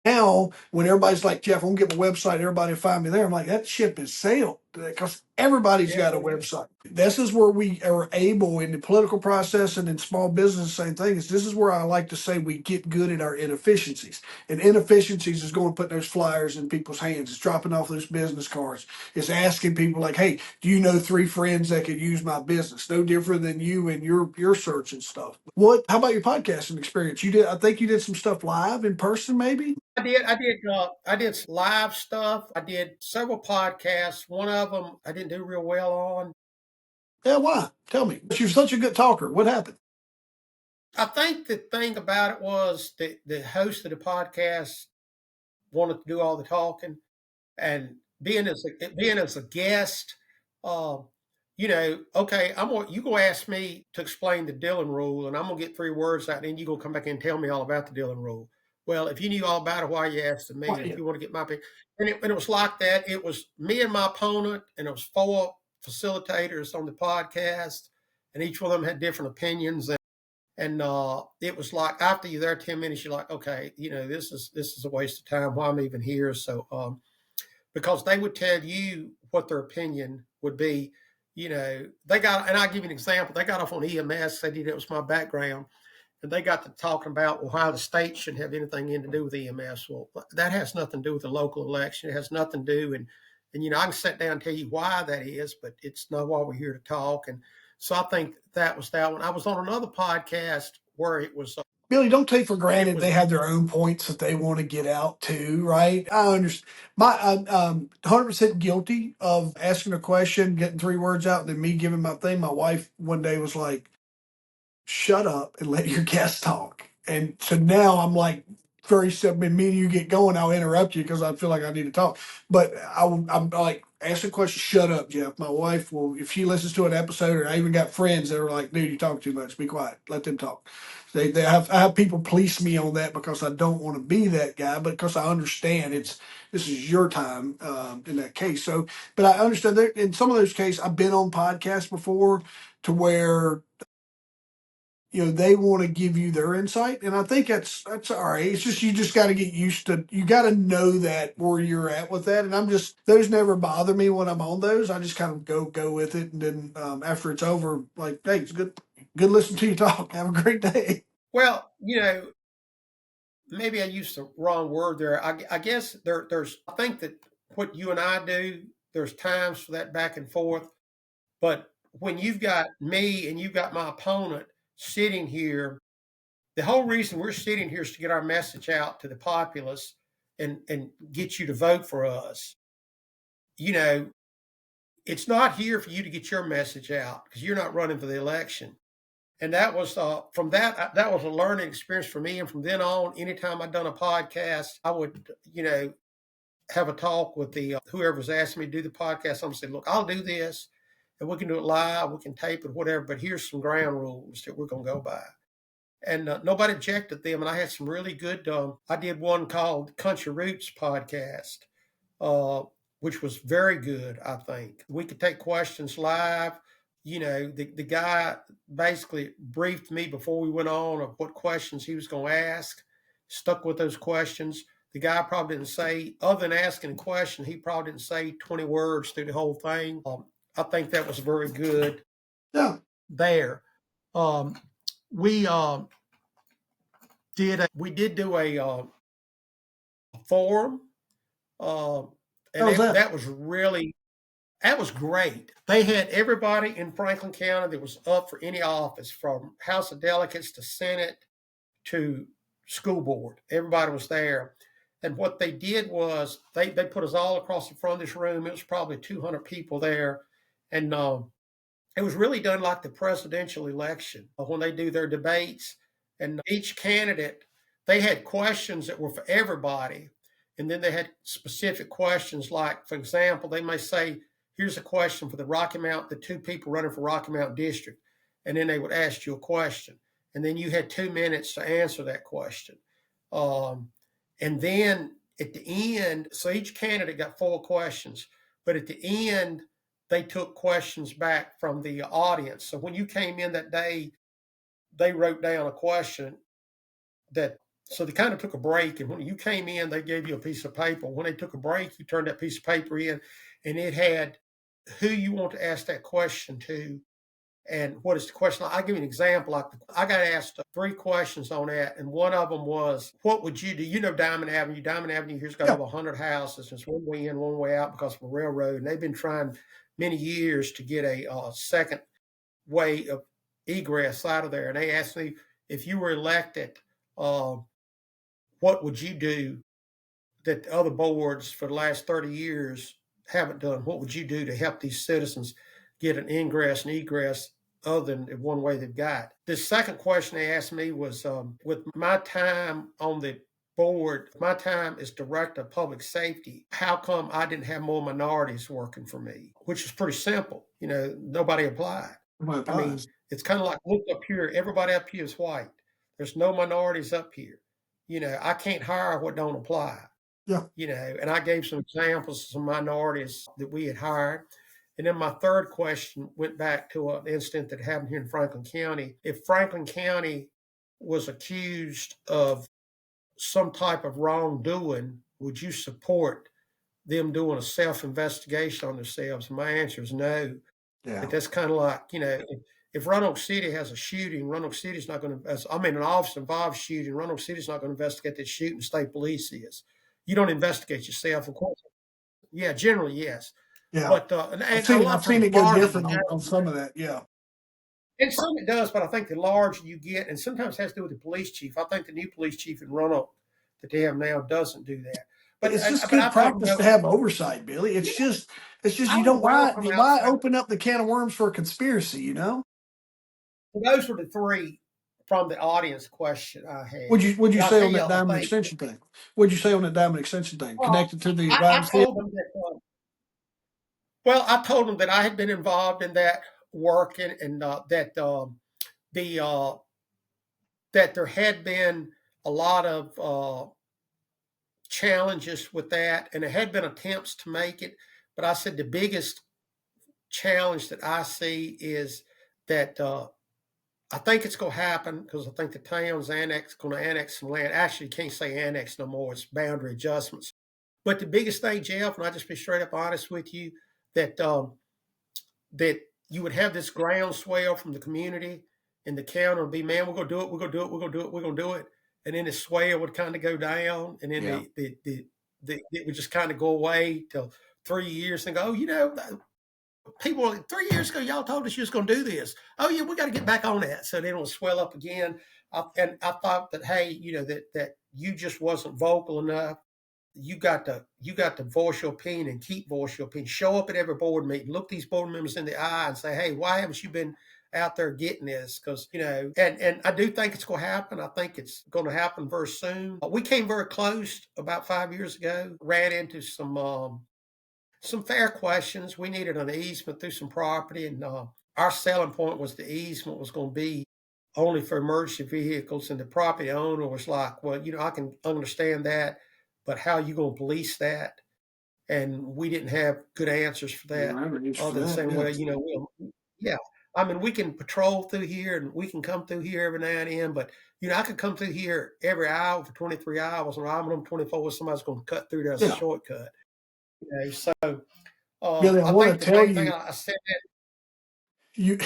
Now, when everybody's like, Jeff, I'm gonna get my website, everybody will find me there. I'm like, that ship has sailed because everybody's Yeah. got a website. This is where we are able in the political process and in small business, same thing. This is where I like to say we get good at our inefficiencies. And inefficiencies is going to put those flyers in people's hands. It's dropping off those business cards. It's asking people like, hey, do you know three friends that could use my business? No different than you and your search and stuff. How about your podcasting experience? I think you did some stuff live in person, maybe? I did some live stuff. I did several podcasts. One of them I didn't do real well on. Yeah, why? Tell me. But you're such a good talker. What happened? I think the thing about it was the host of the podcast wanted to do all the talking, and being as a guest, uh, okay, you gonna ask me to explain the Dillon rule, and I'm gonna get 3 words out, and then you gonna come back and tell me all about the Dillon rule. Well, if you knew all about it, why you asking me? And if Right. you want to get my opinion, and it was like that. It was me and my opponent, and it was 4 facilitators on the podcast, and each one of them had different opinions. And it was like after you're there 10 minutes, you're like, okay, this is a waste of time. Why I'm even here? So because they would tell you what their opinion would be. They got, and I'll give you an example. They got off on EMS. They did, it was my background, and they got to talking about, well, how the state shouldn't have anything to do with EMS. Well, that has nothing to do with the local election. It has nothing to do, and I can sit down and tell you why that is, but it's not why we're here to talk. And so I think that was that one. I was on another podcast where Billy, don't take for it granted was they have their own points that they want to get out too, right? I understand. I'm 100% guilty of asking a question, getting 3 words out, and then me giving my thing. My wife one day was like, shut up and let your guests talk. And so now I'm like, very simple. When me and you get going, I'll interrupt you because I feel like I need to talk. But I'm like, ask a question, shut up, Jeff. My wife will, if she listens to an episode, or I even got friends that are like, dude, you talk too much. Be quiet. Let them talk. I have people police me on that because I don't want to be that guy, but because I understand this is your time in that case. So, but I understand that in some of those cases, I've been on podcasts before to where they want to give you their insight, and I think that's all right. It's just you just got to get used to, you got to know that where you're at with that. And I'm just, those never bother me when I'm on those. I just kind of go with it, and then after it's over, like, hey, it's good listening to you talk. Have a great day. well, maybe I used the wrong word there. I guess there's I think that what you and I do, there's times for that back and forth. But when you've got me and you've got my opponent sitting here, the whole reason we're sitting here is to get our message out to the populace and get you to vote for us. You know, it's not here for you to get your message out because you're not running for the election. And that was from that was a learning experience for me. And from then on, anytime I'd done a podcast, I would have a talk with the whoever's asking me to do the podcast. I'm saying, look, I'll do this, and we can do it live, we can tape it, whatever. But here's some ground rules that we're going to go by. and nobody objected to them. And I had some really good. I did one called Country Roots podcast, uh, which was very good. I think we could take questions live. The guy basically briefed me before we went on of what questions he was going to ask. Stuck with those questions. The guy probably didn't say, other than asking a question, he probably didn't say 20 words through the whole thing. I think that was very good. Yeah. There. Um, we did do a forum, uh, How and was that? that was great. They had everybody in Franklin County that was up for any office, from House of Delegates to Senate to school board. Everybody was there. And what they did was they put us all across the front of this room. It was probably 200 people there. And it was really done like the presidential election when they do their debates. And each candidate, they had questions that were for everybody. And then they had specific questions, like, for example, they may say, here's a question for the Rocky Mountain, the two people running for Rocky Mountain District. And then they would ask you a question. And then you had 2 minutes to answer that question. And then at the end, so each candidate got 4 questions. But at the end, they took questions back from the audience. So when you came in that day, they wrote down a question that, so they kind of took a break. And when you came in, they gave you a piece of paper. When they took a break, you turned that piece of paper in, and it had who you want to ask that question to and what is the question. I'll give you an example. Like, I got asked 3 questions on that, and one of them was, what would you do? Diamond Avenue. Diamond Avenue here's got Yeah. over 100 houses. There's one way in, one way out because of a railroad, and they've been trying many years to get a second way of egress out of there. And they asked me, if you were elected, what would you do that the other boards for the last 30 years haven't done? What would you do to help these citizens get an ingress and egress other than the one way they've got? The second question they asked me was, with my time on the board, my time as director of public safety, how come I didn't have more minorities working for me? Which is pretty simple. Nobody applied. I mean, it's kind of like, look up here, everybody up here is white. There's no minorities up here. I can't hire what don't apply. Yeah. And I gave some examples of some minorities that we had hired. And then my third question went back to an incident that happened here in Franklin County. If Franklin County was accused of some type of wrongdoing, would you support them doing a self-investigation on themselves? And my answer is no. Yeah. But that's kind of like, if Roanoke City has a shooting, Roanoke City's not going to, an officer involved shooting, Roanoke City's not going to investigate that shooting, state police is. You don't investigate yourself, of course. Yeah, generally, yes. Yeah. But and a lot I've of seen times it go larger different on some of that. Yeah. and some it does, but I think the larger you get, and sometimes it has to do with the police chief. I think the new police chief in Roanoke that they have now doesn't do that. But It's just but good I told practice them, to have oversight, Billy. It's just I you would don't welcome why outside. open up the can of worms for a conspiracy. Those were the 3 from the audience question I had. Would you And I'll say tell on you, that I diamond think, extension thing? What'd you say on that diamond extension thing? well, Connected to the I YMCA? told them that. I told them that I had been involved in that work, and the that there had been a lot of challenges with that, and there had been attempts to make it. But I said the biggest challenge that I see is that I think it's going to happen because I think the town's going to annex some land. Actually, you can't say annex no more. It's boundary adjustments. But the biggest thing, Jeff, and I'll just be straight up honest with you, that that you would have this groundswell from the community, and the county would be, man, we're going to do it, we're going to do it, we're going to do it, we're going to do it. And then the swell would kind of go down, and then Yeah. it would just kind of go away till 3 years and go, people 3 years ago, y'all told us you was going to do this. Oh yeah, we got to get back on that. So then it'll swell up again. And I thought that, hey, that you just wasn't vocal enough. You got to voice your opinion and keep voice your opinion. Show up at every board meeting, look these board members in the eye and say, hey, why haven't you been out there getting this? Because, and I do think it's going to happen. I think it's going to happen very soon. We came very close about 5 years ago, ran into some fair questions. We needed an easement through some property, and our selling point was the easement was going to be only for emergency vehicles, and the property owner was like, well, I can understand that, but how you going to police that? And we didn't have good answers for You that, have an for other than that, saying, yeah. well, yeah. I mean, we can patrol through here and we can come through here every now and then, but I could come through here every hour for 23 hours, and I'm on 24 somebody's going to cut through there as a Yeah. shortcut. So Billy, I I want think to the tell main thing you, I said that. I'll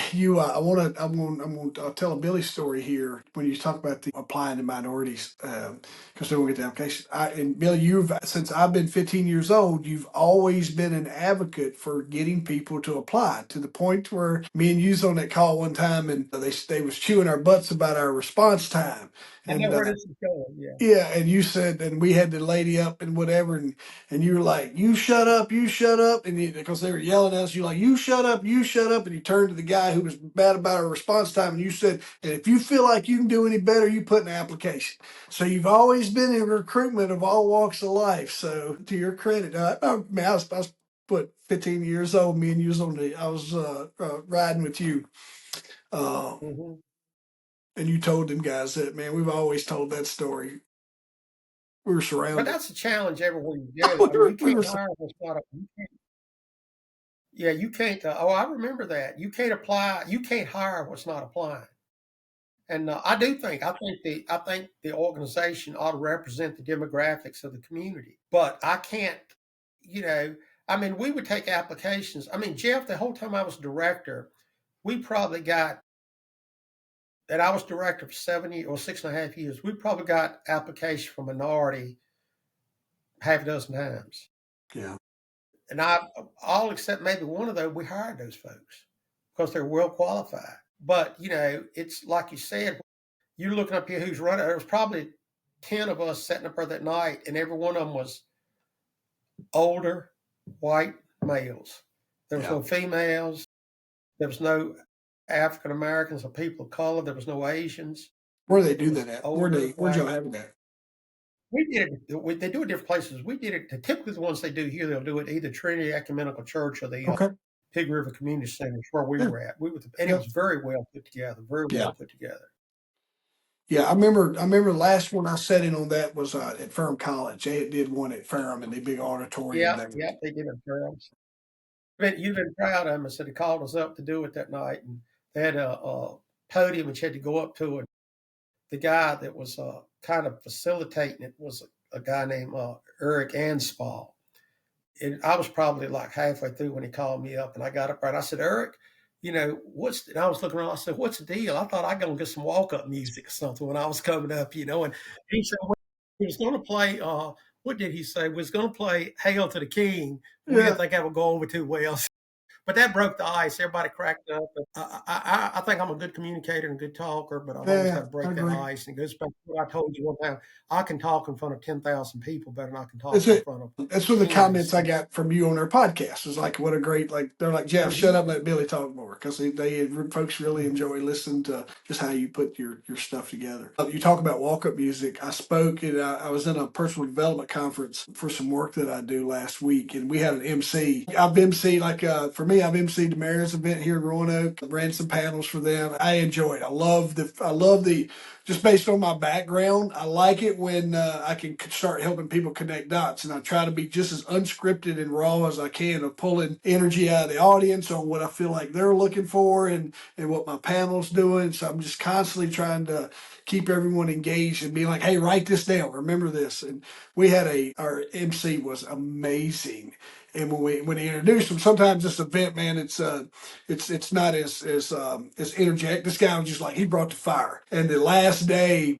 tell a Billy story here when you talk about the applying to minorities, because they won't get the application. And Billy, since I've been 15 years old, you've always been an advocate for getting people to apply, to the point where me and you was on that call one time, and they was chewing our butts about our response time, I know and where this is going. Yeah. yeah, and you said, and we had the lady up and whatever, and you were like, you shut up," and because they were yelling at us, you like, you shut up," and you turned to the guy who was bad about our response time, and you said, "And if you feel like you can do any better, you put in an application." So you've always been in recruitment of all walks of life. So to your credit, man, I was 15 years old. Me and you was I was riding with you. Uh, Hmm. and you told them guys that, man, we've always told that story. We were But surrounded. that's a challenge everywhere you go. I mean, you We can't were hire what's not a. Yeah, you can't. Oh, I remember that. You can't apply. You can't hire what's not applying. And I think the organization ought to represent the demographics of the community. But I can't. You know, I mean, we would take applications. I mean, Jeff, the whole time I was director, we probably got. And I was director for 7 years or 6.5 years. We probably got application for minority half a dozen times. Yeah. And all except maybe one of those, we hired those folks because they're well qualified. But it's like you said, you're looking up here who's running. There was probably 10 of us sitting up there that night, and every one of them was older white males. There was Yeah. no females. There was no African Americans or people of color. There was no Asians. Where they It do was that at? older Where'd y'all white. have that? We did it. They do it different places. We did it. Typically, the ones they do here, they'll do it either Trinity Ecumenical Church or the Okay. Pig River Community Center, where we Yeah. were at. And it Yeah. was very well put together. Very Yeah. well put together. Yeah. I remember the last one I sat in on that was at Ferrum College. They did one at Ferrum in the big auditorium Yeah, there. yeah, they did it for us. You've been proud of them. I said they called us up to do it that night, and they had a podium which had to go up to it. The guy that was kind of facilitating it was a guy named Eric Anspall. And I was probably like halfway through when he called me up, and I got up there and I said, Eric, and I was looking around. I said, what's the deal? I thought I'd go and get some walk up music or something when I was coming up, and he said, well, he was going to play, what did he say? Was going to play Hail to the King. We didn't Yeah. think that would go over too well. But that broke the ice. Everybody cracked up. I think I'm a good communicator and a good talker, but I've always got Yeah. to I break that agree. ice. And it goes back to what I told you one time. I can talk in front of 10,000 people better than I can That's talk in it. front of That's one of the 10. comments I got from you on their podcast. It's like, what a great, like, they're like, Jeff, shut Mhm. up, let Billy talk more. Because folks really enjoy listening to just how you put your stuff together. You talk about walk up music. I spoke, and I was in a personal development conference for some work that I do last week, and we had an MC. I've MC'd, for me, I've MC'd the mayor's event here in Roanoke, ran some panels for them. I enjoyed it. I love the, just based on my background, I like it when I can start helping people connect dots. And I try to be just as unscripted and raw as I can of pulling energy out of the audience on what I feel like they're looking for and what my panel's doing. So I'm just constantly trying to keep everyone engaged and be like, hey, write this down, remember this. And our MC was amazing. And when he introduced him, sometimes this event, man, it's not as energetic. This guy was just like, he brought the fire. And the last day,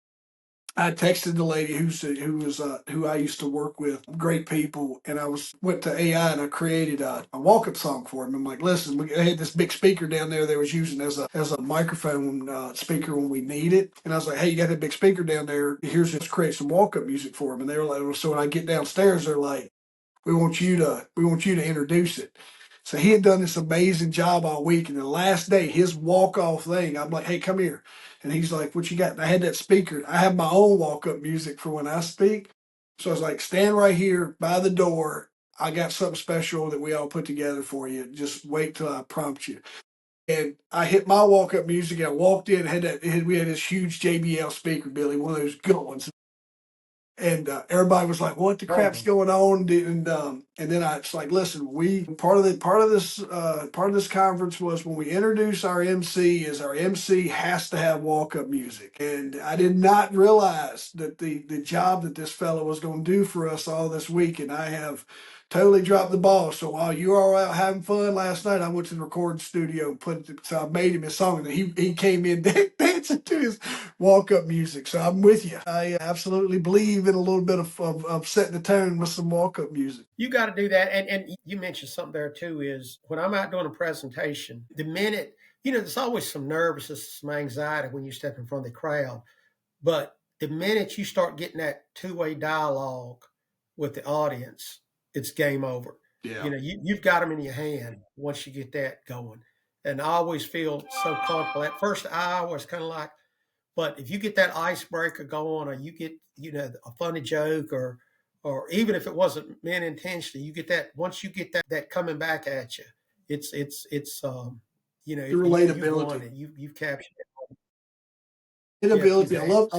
I texted the lady who I used to work with, great people, and went to AI and I created a walk up song for him. I'm like, listen, I had this big speaker down there they was using as a microphone speaker when we need it, and I was like, hey, you got that big speaker down there? Here's just create some walk up music for him. And they were like, so when I get downstairs, they're like, we want you to introduce it. So he had done this amazing job all week, and the last day, his walk off thing, I'm like, hey, come here. And he's like, what you got? And I had that speaker. I have my own walk up music for when I speak. So I was like, stand right here by the door. I got something special that we all put together for you. Just wait till I prompt you. And I hit my walk up music. And I walked in, we had this huge JBL speaker, Billy, one of those good ones. And everybody was like, "What the crap's going on?" And then it's like, "Listen, we part of this conference was when we introduce our MC is our MC has to have walk up music." And I did not realize that the job that this fellow was going to do for us all this week, and I have totally dropped the ball. So while you were all out having fun last night, I went to the recording studio and so I made him a song, and he came in dancing to his walk up music. So I'm with you. I absolutely believe in a little bit of setting the tone with some walk up music. You got to do that. And you mentioned something there too is when I'm out doing a presentation, the minute, there's always some nervousness, some anxiety when you step in front of the crowd. But the minute you start getting that two-way dialogue with the audience, it's game over. Yeah. You've got them in your hand once you get that going. And I always feel so comfortable. That first hour is kind of like, but if you get that icebreaker going, or you get, a funny joke, or even if it wasn't meant intentionally, you get that, once you get that coming back at you, it's The relatability. You've won it. You've captured it. Inability. Yeah, I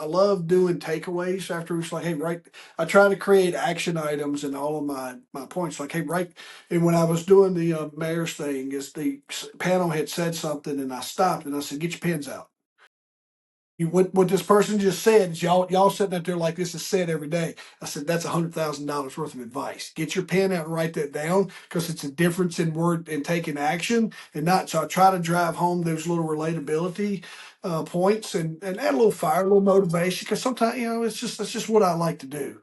love doing takeaways after it's like, hey, right. I try to create action items in all of my points. Like, hey, right. And when I was doing the mayor's thing, is the panel had said something, and I stopped and I said, "Get your pens out." What this person just said is y'all sitting out there like this is said every day. I said that's $100,000 worth of advice. Get your pen out and write that down because it's a difference in word and taking action and not. So I try to drive home those little relatability points and add a little fire, a little motivation because sometimes that's just what I like to do.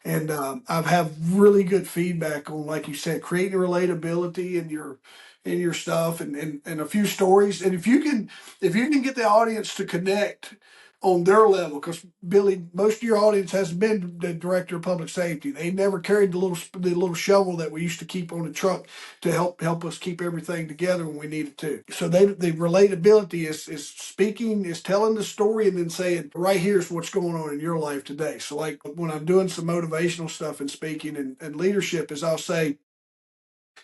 And I've had really good feedback on, like you said, creating relatability in your stuff and a few stories. And if you can get the audience to connect on their level, because Billy, most of your audience hasn't been the director of public safety. They never carried the little shovel that we used to keep on the truck to help us keep everything together when we needed to. So the relatability is speaking, is telling the story, and then saying, right here's what's going on in your life today. So like when I'm doing some motivational stuff and speaking and leadership, is I'll say,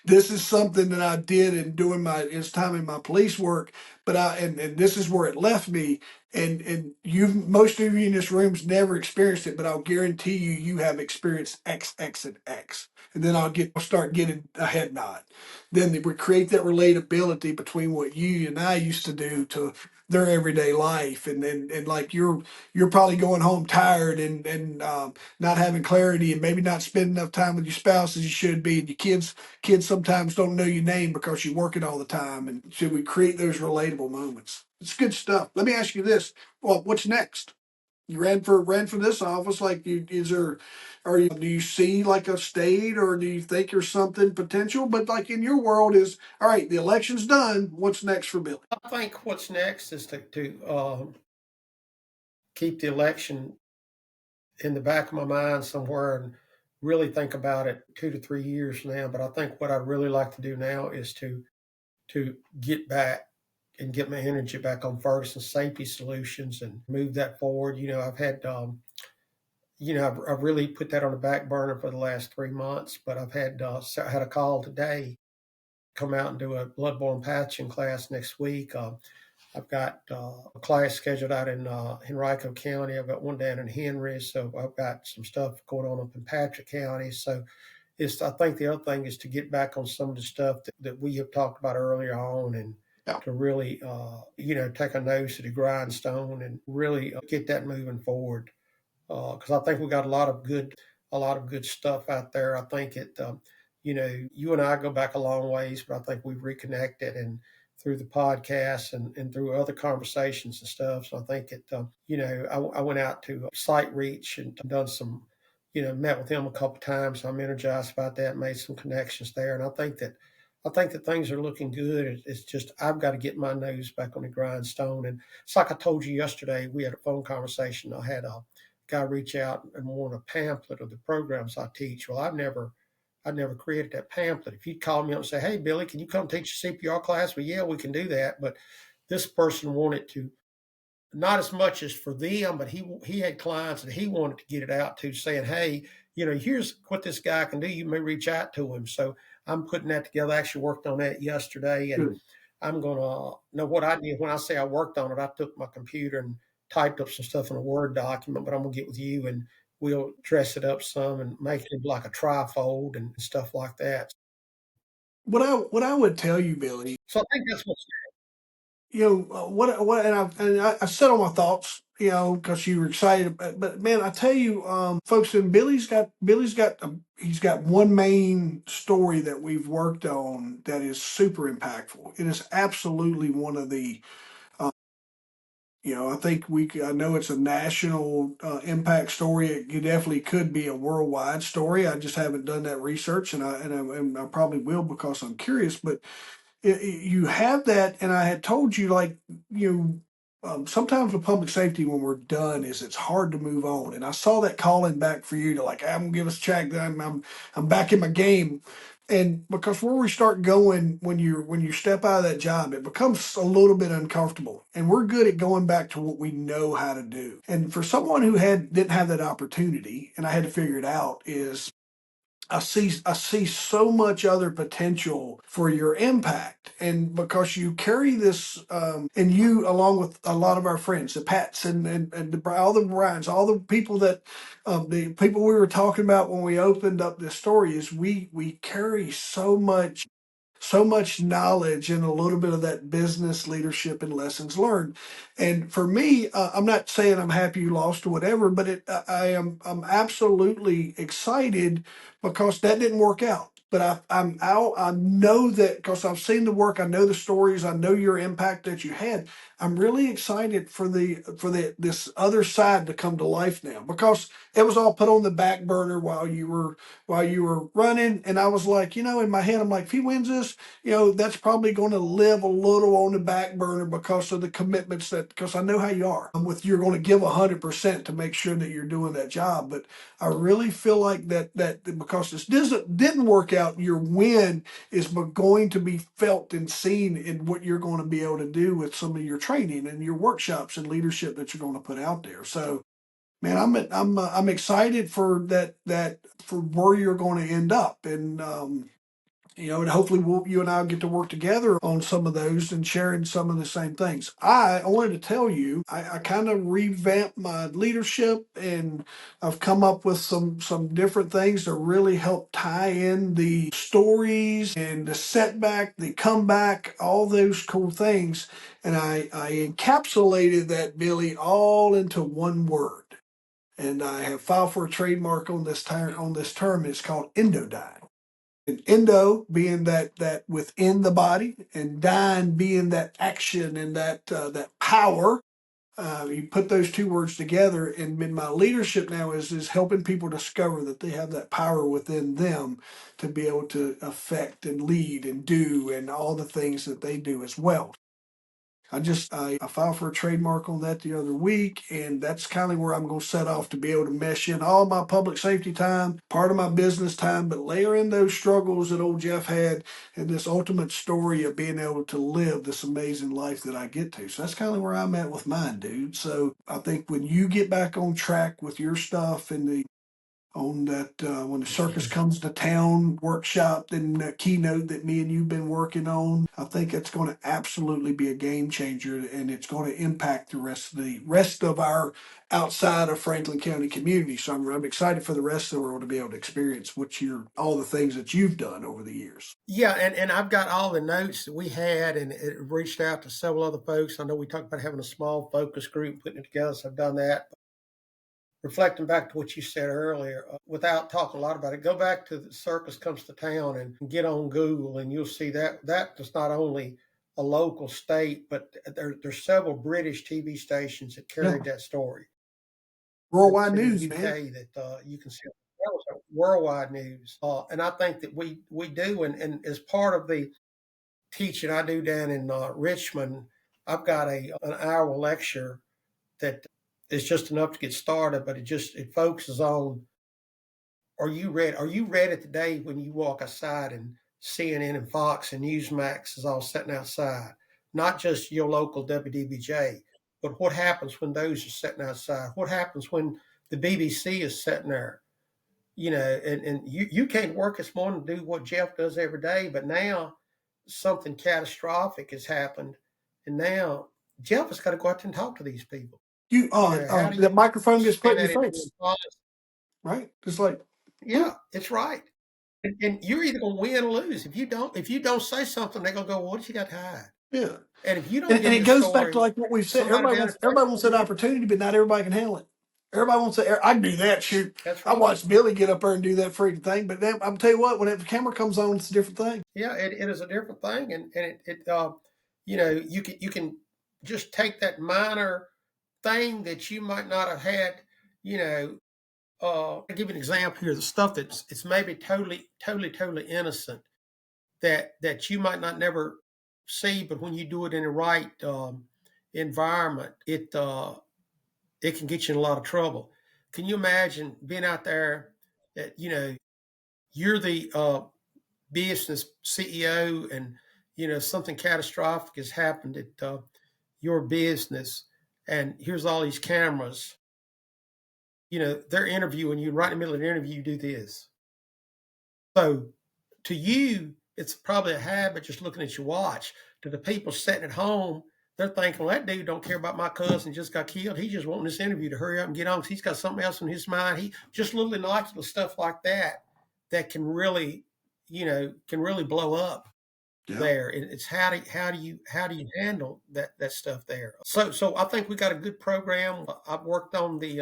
this is something that I did in doing it's time in my police work, but and this is where it left me. And most of you in this room's never experienced it, but I'll guarantee you have experienced X, X, and X. And then I'll start getting a head nod. Then we create that relatability between what you and I used to do to their everyday life. And like you're probably going home tired and not having clarity and maybe not spending enough time with your spouse as you should be, and your kids sometimes don't know your name because you're working all the time. And so we create those relatable moments. It's good stuff. Let me ask you this. Well, what's next? You ran for this office. Like, do you see like a state, or do you think there's something potential? But like in your world is, all right, the election's done. What's next for Billy? I think what's next is to keep the election in the back of my mind somewhere and really think about it 2 to 3 years from now. But I think what I'd really like to do now is to get back and get my energy back on Ferguson safety solutions and move that forward. I've had I've really put that on the back burner for the last 3 months, but I had a call today, come out and do a bloodborne pathogen class next week. I've got a class scheduled out in Henrico County. I've got one down in Henry, so I've got some stuff going on up in Patrick County. So I think the other thing is to get back on some of the stuff that we have talked about earlier on, and to really, take a nose to the grindstone and really get that moving forward. Because I think we got a lot of good stuff out there. I think you and I go back a long ways, but I think we've reconnected and through the podcast and through other conversations and stuff. So I think I went out to Site Reach and done some, met with him a couple of times. So I'm energized about that, made some connections there. And I think that things are looking good. It's just I've got to get my nose back on the grindstone. And it's like I told you yesterday, we had a phone conversation. I had a guy reach out and want a pamphlet of the programs I teach. Well, I'd never created that pamphlet. If you'd call me up and say, "Hey, Billy, can you come teach a CPR class?" Well, yeah, we can do that. But this person wanted to, not as much as for them, but he had clients that he wanted to get it out to, saying, "Hey, here's what this guy can do. You may reach out to him." So I'm putting that together. I actually worked on that yesterday, and I'm gonna know what I did when I say I worked on it. I took my computer and typed up some stuff in a Word document, but I'm gonna get with you and we'll dress it up some and make it like a trifold and stuff like that. What I would tell you, Billy, So I think that's what's I said all my thoughts, because you were excited, but man, I tell you, folks, and he's got one main story that we've worked on that is super impactful. It is absolutely one of the, uh, I know it's a national impact story. It definitely could be a worldwide story. I just haven't done that research, and I probably will because I'm curious, but you have that, and I had told you, like, sometimes with public safety, when we're done, is it's hard to move on. And I saw that calling back for you to, like, I'm gonna give us a check. That I'm back in my game, and because where we start going when you step out of that job, it becomes a little bit uncomfortable, and we're good at going back to what we know how to do. And for someone who didn't have that opportunity, and I had to figure it out, is I see so much other potential for your impact, and because you carry this, and you, along with a lot of our friends, the Pats all the Bryans, all the people we were talking about when we opened up this story, is we carry so much knowledge and a little bit of that business leadership and lessons learned. And for me, I'm not saying I'm happy you lost or whatever, but I'm absolutely excited because that didn't work out. But I'm out. I know that because I've seen the work. I know the stories. I know your impact that you had. I'm really excited for the this other side to come to life now, because it was all put on the back burner while you were running. And I was like, in my head, I'm like, if he wins this, that's probably going to live a little on the back burner because of the commitments because I know how you are. You're going to give 100% to make sure that you're doing that job. But I really feel like that because this didn't work out, your win is going to be felt and seen in what you're going to be able to do with some of your training and your workshops and leadership that you're going to put out there. So, man, I'm excited for that for where you're going to end up, and hopefully you and I will get to work together on some of those and sharing some of the same things. I wanted to tell you, I kind of revamped my leadership, and I've come up with some different things to really help tie in the stories and the setback, the comeback, all those cool things. And I encapsulated that, Billy, all into one word. And I have filed for a trademark on this term. It's called endodyne. And endo being that within the body, and dyne being that action and that power. You put those two words together, and in my leadership now is helping people discover that they have that power within them to be able to affect and lead and do and all the things that they do as well. I filed for a trademark on that the other week, and that's kind of where I'm going to set off to be able to mesh in all my public safety time, part of my business time, but layer in those struggles that old Jeff had, and this ultimate story of being able to live this amazing life that I get to. So that's kind of where I'm at with mine, dude. So I think when you get back on track with your stuff and on that, when the circus comes to town workshop, then the keynote that me and you've been working on, I think it's going to absolutely be a game changer, and it's going to impact the rest of our outside of Franklin County community. So I'm excited for the rest of the world to be able to experience all the things that you've done over the years. Yeah, and I've got all the notes that we had, and it reached out to several other folks. I know we talked about having a small focus group, putting it together, so I've done that. Reflecting back to what you said earlier, without talking a lot about it, go back to the circus comes to town and get on Google, and you'll see that is not only a local state, but there's several British TV stations that Yeah, carried that story. worldwide In the news, man. UK that you can see that was a worldwide news, and I think that we do, and as part of the teaching I do down in Richmond, I've got an hour lecture that is just enough to get started, but it focuses on are you ready today when you walk outside and CNN and Fox and Newsmax is all sitting outside, not just your local WDBJ, but what happens when those are sitting outside? What happens when the BBC is sitting there? And you can't work this morning to do what Jeff does every day, but now something catastrophic has happened, and now Jeff has got to go out and talk to these people. How do The you microphone gets put spin in your that into face, a policy? right? Just like, Yeah, it's right. And you're either gonna win or lose. If you don't say something, they're gonna go, well, "What you got to hide?" yeah. And if you don't give And me it a goes back to story, like what we've said. somebody down in Everybody wants that Ferguson, opportunity, but not everybody can handle it. Everybody wants that. I can do that. Shoot, that's I right. watched Billy get up there and do that freaking thing. But then I'm tell you what, when the camera comes on, it's a different thing. Yeah, it is a different thing, and you can just take that minor thing that you might not have had. You know, I'll give you an example here. The stuff it's maybe totally innocent that you might not never see, but when you do it in the right environment, it can get you in a lot of trouble. Can you imagine being out there that you're the business CEO, and something catastrophic has happened at your business, and here's all these cameras. They're interviewing you, and right in the middle of the interview, you do this. So to you, it's probably a habit just looking at your watch. To the people sitting at home, they're thinking, well, that dude don't care about my cousin just got killed. He just wanting this interview to hurry up and get on because he's got something else in his mind. He just little innocuous stuff like that can really, blow up. Yeah. There. It's how do you handle that stuff there? So I think we got a good program. I've worked on the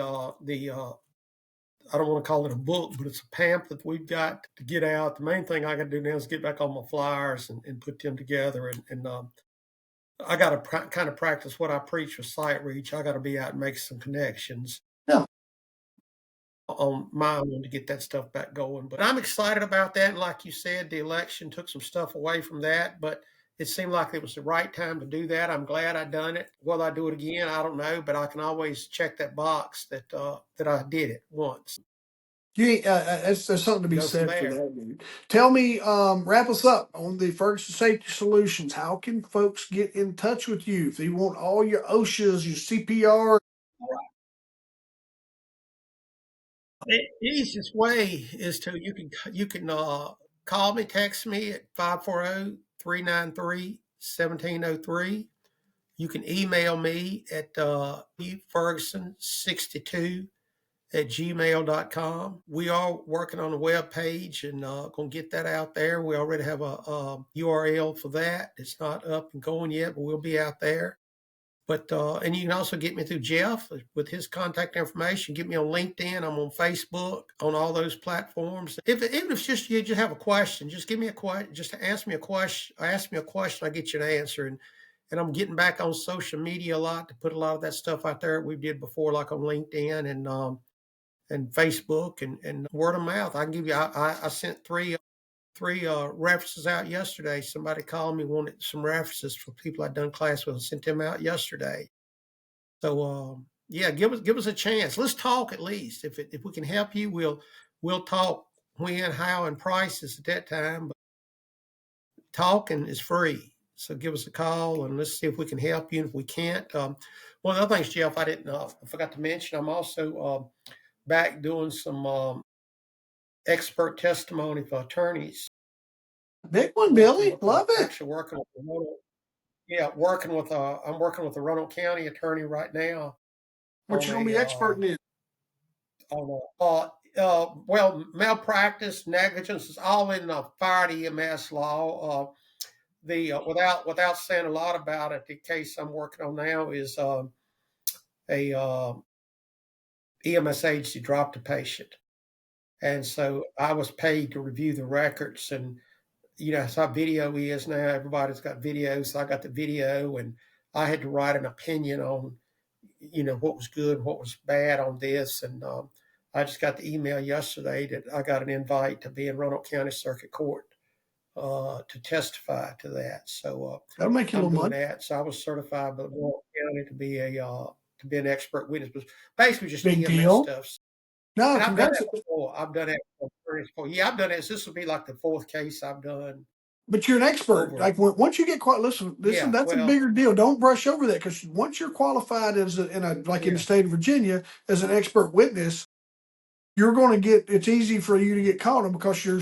I don't want to call it a book, but it's a pamphlet we've got to get out. The main thing I got to do now is get back on my flyers and put them together. And I got to kind of practice what I preach with sight reach. I got to be out and make some connections. Yeah. On my own to get that stuff back going. But I'm excited about that. And like you said, the election took some stuff away from that, but it seemed like it was the right time to do that. I'm glad I done it. Will I do it again? I don't know, but I can always check that box that I did it once. There's something to be Go from said for there. that, dude. Tell me, wrap us up on the Ferguson Safety Solutions. How can folks get in touch with you if they want all your OSHAs, your CPR? The easiest way is you can call me, text me at 540-393-1703. You can email me at ferguson62@gmail.com. We are working on a web page and going to get that out there. We already have a URL for that. It's not up and going yet, but we'll be out there. But and you can also get me through Jeff with his contact information. Get me on LinkedIn. I'm on Facebook, on all those platforms. Even if it's just you just have a question, just give me a question. Just ask me a question. Ask me a question. I get you an answer. And I'm getting back on social media a lot to put a lot of that stuff out there we did before, like on LinkedIn and Facebook and word of mouth. I can give you. I sent three references out yesterday. Somebody called me, wanted some references for people I'd done class with, and sent them out yesterday. So yeah, give us a chance. Let's talk at least. If we can help you, we'll talk when, how, and prices at that time. But talking is free. So give us a call and let's see if we can help you. And if we can't, one of the other things, Jeff, I forgot to mention, I'm also back doing some expert testimony for attorneys. Big one, Billy. Love it. Actually working with I'm working with a Roanoke County attorney right now. What you gonna be expert in? Well, malpractice, negligence is all in the fire EMS law. Without saying a lot about it, the case I'm working on now is a EMS agency dropped a patient, and so I was paid to review the records. And that's how video is now. Everybody's got video, so I got the video, and I had to write an opinion on what was good and what was bad on this. And I just got the email yesterday that I got an invite to be in Roanoke County Circuit Court to testify to that. So that'll make you a I'm little doing money. that. So I was certified by Roanoke County to be an expert witness, but basically just Big EMS deal. stuff. No, And I've done congrats. that before. I've done it before. Yeah, I've done it. This will be like the fourth case I've done. But you're an expert. Over. Like once you get listen, Yeah, that's a bigger deal. Don't brush over that because once you're qualified as in the state of Virginia as an expert witness, you're going to get, it's easy for you to get caught on because you're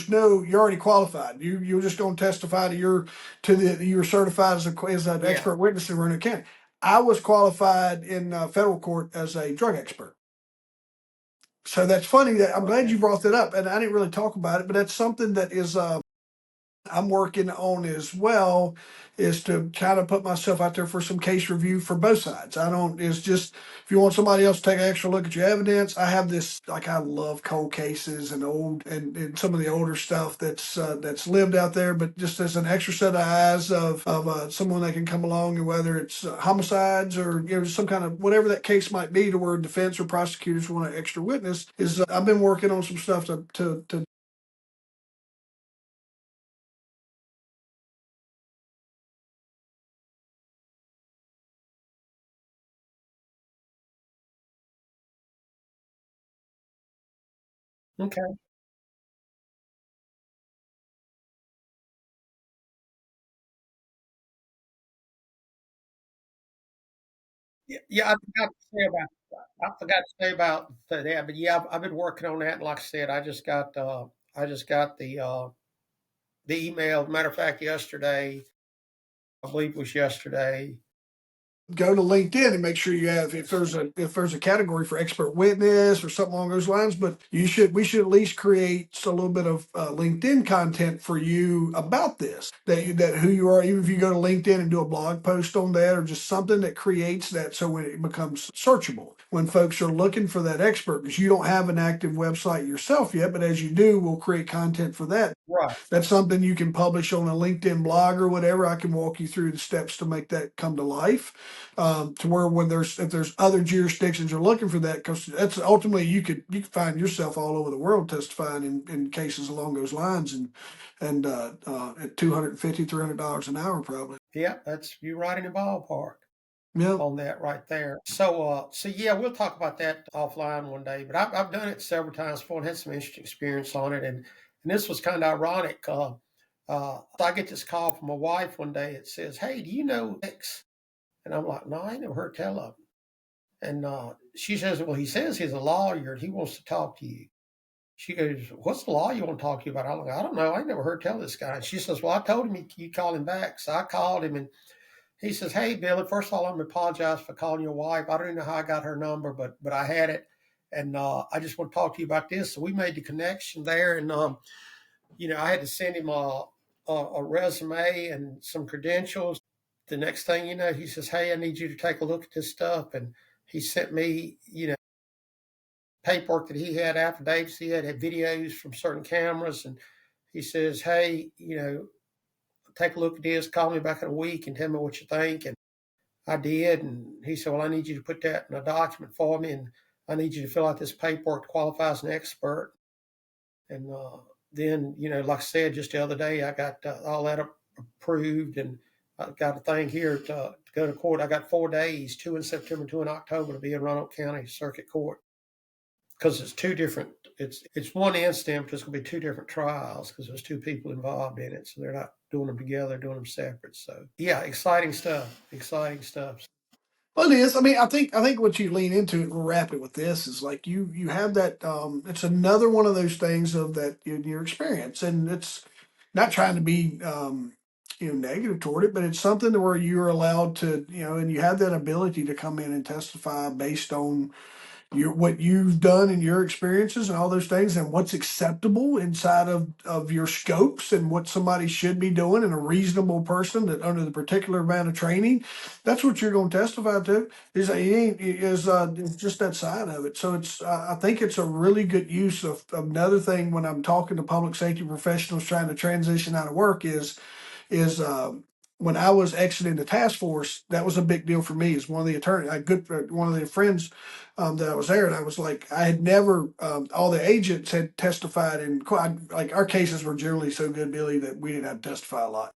already qualified. You're just going to testify you're certified as an Yeah. expert witness in Roanoke County. I was qualified in federal court as a drug expert. So that's funny that I'm glad Okay. you brought that up, and I didn't really talk about it, but that's something that is I'm working on as well, is to kind of put myself out there for some case review for both sides. I don't, it's just, if you want somebody else to take an extra look at your evidence, I have this, like, I love cold cases and and some of the older stuff that's lived out there, but just as an extra set of eyes of someone that can come along, and whether it's homicides or, some kind of whatever that case might be, to where defense or prosecutors want an extra witness, is I've been working on some stuff to Okay. Yeah, yeah, I forgot to say about that, but yeah, I've been working on that. And like I said, I just got the email. Matter of fact, yesterday, I believe it was yesterday. go to LinkedIn and make sure you have, if there's a category for expert witness or something along those lines. But we should at least create a little bit of LinkedIn content for you about this, that who you are. Even if you go to LinkedIn and do a blog post on that, or just something that creates that, so when it becomes searchable when folks are looking for that expert, because you don't have an active website yourself yet, but as you do, we'll create content for that. Right. That's something you can publish on a LinkedIn blog or whatever. I can walk you through the steps to make that come to life, to where if there's other jurisdictions are looking for that, because that's ultimately you could find yourself all over the world testifying in cases along those lines, and at $250-300 an hour probably. Yeah, that's you right in the ballpark Yeah. on that right there. So yeah, we'll talk about that offline one day. But I've done it several times before and had some interesting experience on it. And this was kind of ironic. I get this call from my wife one day. It says, "Hey, do you know X?" And I'm like, "No, I ain't never heard tell of him." And she says, "Well, he says he's a lawyer and he wants to talk to you." She goes, "What's the law you want to talk to you about?" I'm like, "I don't know. I ain't never heard tell this guy." And she says, "Well, I told him you call him back." So I called him, and he says, "Hey, Billy, first of all, I'm going to apologize for calling your wife. I don't even know how I got her number, but I had it. And I just want to talk to you about this." So we made the connection there. And, I had to send him a resume and some credentials. The next thing you know, he says, "Hey, I need you to take a look at this stuff." And he sent me, paperwork that he had, affidavits had videos from certain cameras. And he says, "Hey, take a look at this, call me back in a week and tell me what you think." And I did. And he said, "Well, I need you to put that in a document for me. And I need you to fill out this paperwork to qualify as an expert." And then, like I said, just the other day, I got all that approved. And I got a thing here to go to court. I got 4 days, 2 in September, 2 in October, to be in Roanoke County Circuit Court, because it's two different. It's one incident, but it's going to be two different trials because there's two people involved in it, so they're not doing them together, doing them separate. So yeah, exciting stuff. Exciting stuff. Well, it is. I mean, I think what you lean into, and we'll wrap it with this, is like you have that. It's another one of those things of that in your experience, and it's not trying to be negative toward it, but it's something to where you're allowed to, and you have that ability to come in and testify based on what you've done and your experiences and all those things, and what's acceptable inside of your scopes, and what somebody should be doing, and a reasonable person that under the particular amount of training, that's what you're going to testify to. Is just that side of it. So I think it's a really good use of another thing when I'm talking to public safety professionals trying to transition out of work is when I was exiting the task force, that was a big deal for me. As one of the attorneys, one of the friends that I was there, and I was like, I had never. All the agents had testified in like our cases were generally so good, Billy, that we didn't have to testify a lot.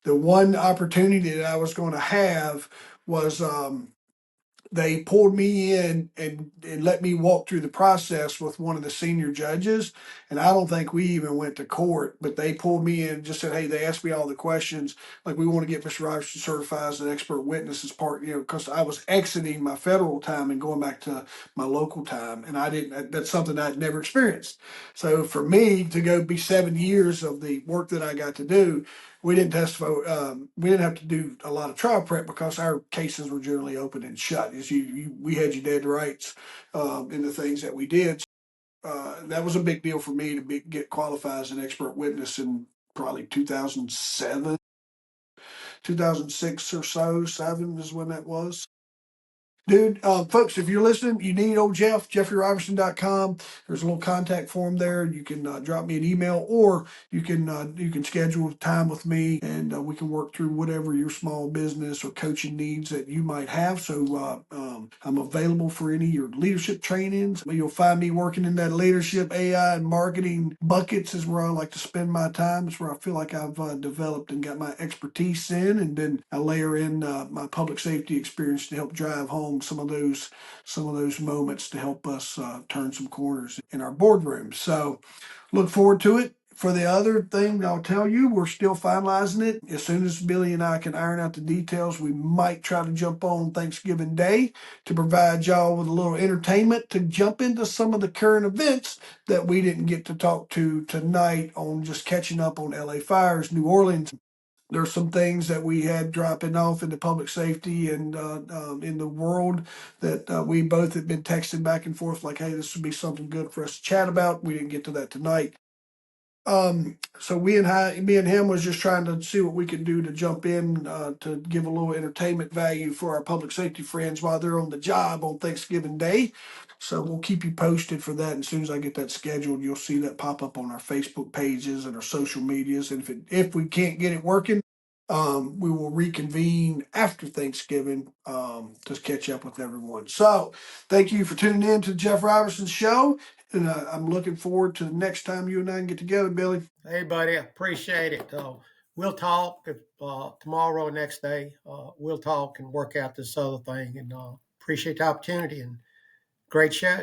The one opportunity that I was going to have was they pulled me in and let me walk through the process with one of the senior judges. And I don't think we even went to court, but they pulled me in and just said, hey, they asked me all the questions. Like, we want to get Mr. Robertson certified as an expert witness as part, because I was exiting my federal time and going back to my local time. And that's something I'd never experienced. So for me to go be 7 years of the work that I got to do, we didn't testify. We didn't have to do a lot of trial prep because our cases were generally open and shut. As we had you dead to rights in the things that we did. That was a big deal for me to get qualified as an expert witness in probably 2007, 2006 or so. 7 is when that was. Dude, folks, if you're listening, you need old Jeff, jeffreyrobertson.com. There's a little contact form there. You can drop me an email, or you can schedule time with me, and we can work through whatever your small business or coaching needs that you might have. So I'm available for any of your leadership trainings. You'll find me working in that leadership, AI, and marketing buckets is where I like to spend my time. It's where I feel like I've developed and got my expertise in, and then I layer in my public safety experience to help drive home some of those moments to help us turn some corners in our boardrooms. So look forward to it. For the other thing, I'll tell you, we're still finalizing it. As soon as Billy and I can iron out the details, we might try to jump on Thanksgiving Day to provide y'all with a little entertainment to jump into some of the current events that we didn't get to talk to tonight on just catching up on LA fires, New Orleans. There's some things that we had dropping off in the public safety and in the world that we both have been texting back and forth like, hey, this would be something good for us to chat about. We didn't get to that tonight. So me and him was just trying to see what we could do to jump in to give a little entertainment value for our public safety friends while they're on the job on Thanksgiving Day. So we'll keep you posted for that. And as soon as I get that scheduled, you'll see that pop up on our Facebook pages and our social medias. And if we can't get it working, we will reconvene after Thanksgiving to catch up with everyone. So thank you for tuning in to the Jeff Robertson Show. And I'm looking forward to the next time you and I can get together, Billy. Hey, buddy, I appreciate it. We'll talk if tomorrow or next day. We'll talk and work out this other thing. And appreciate the opportunity and great show.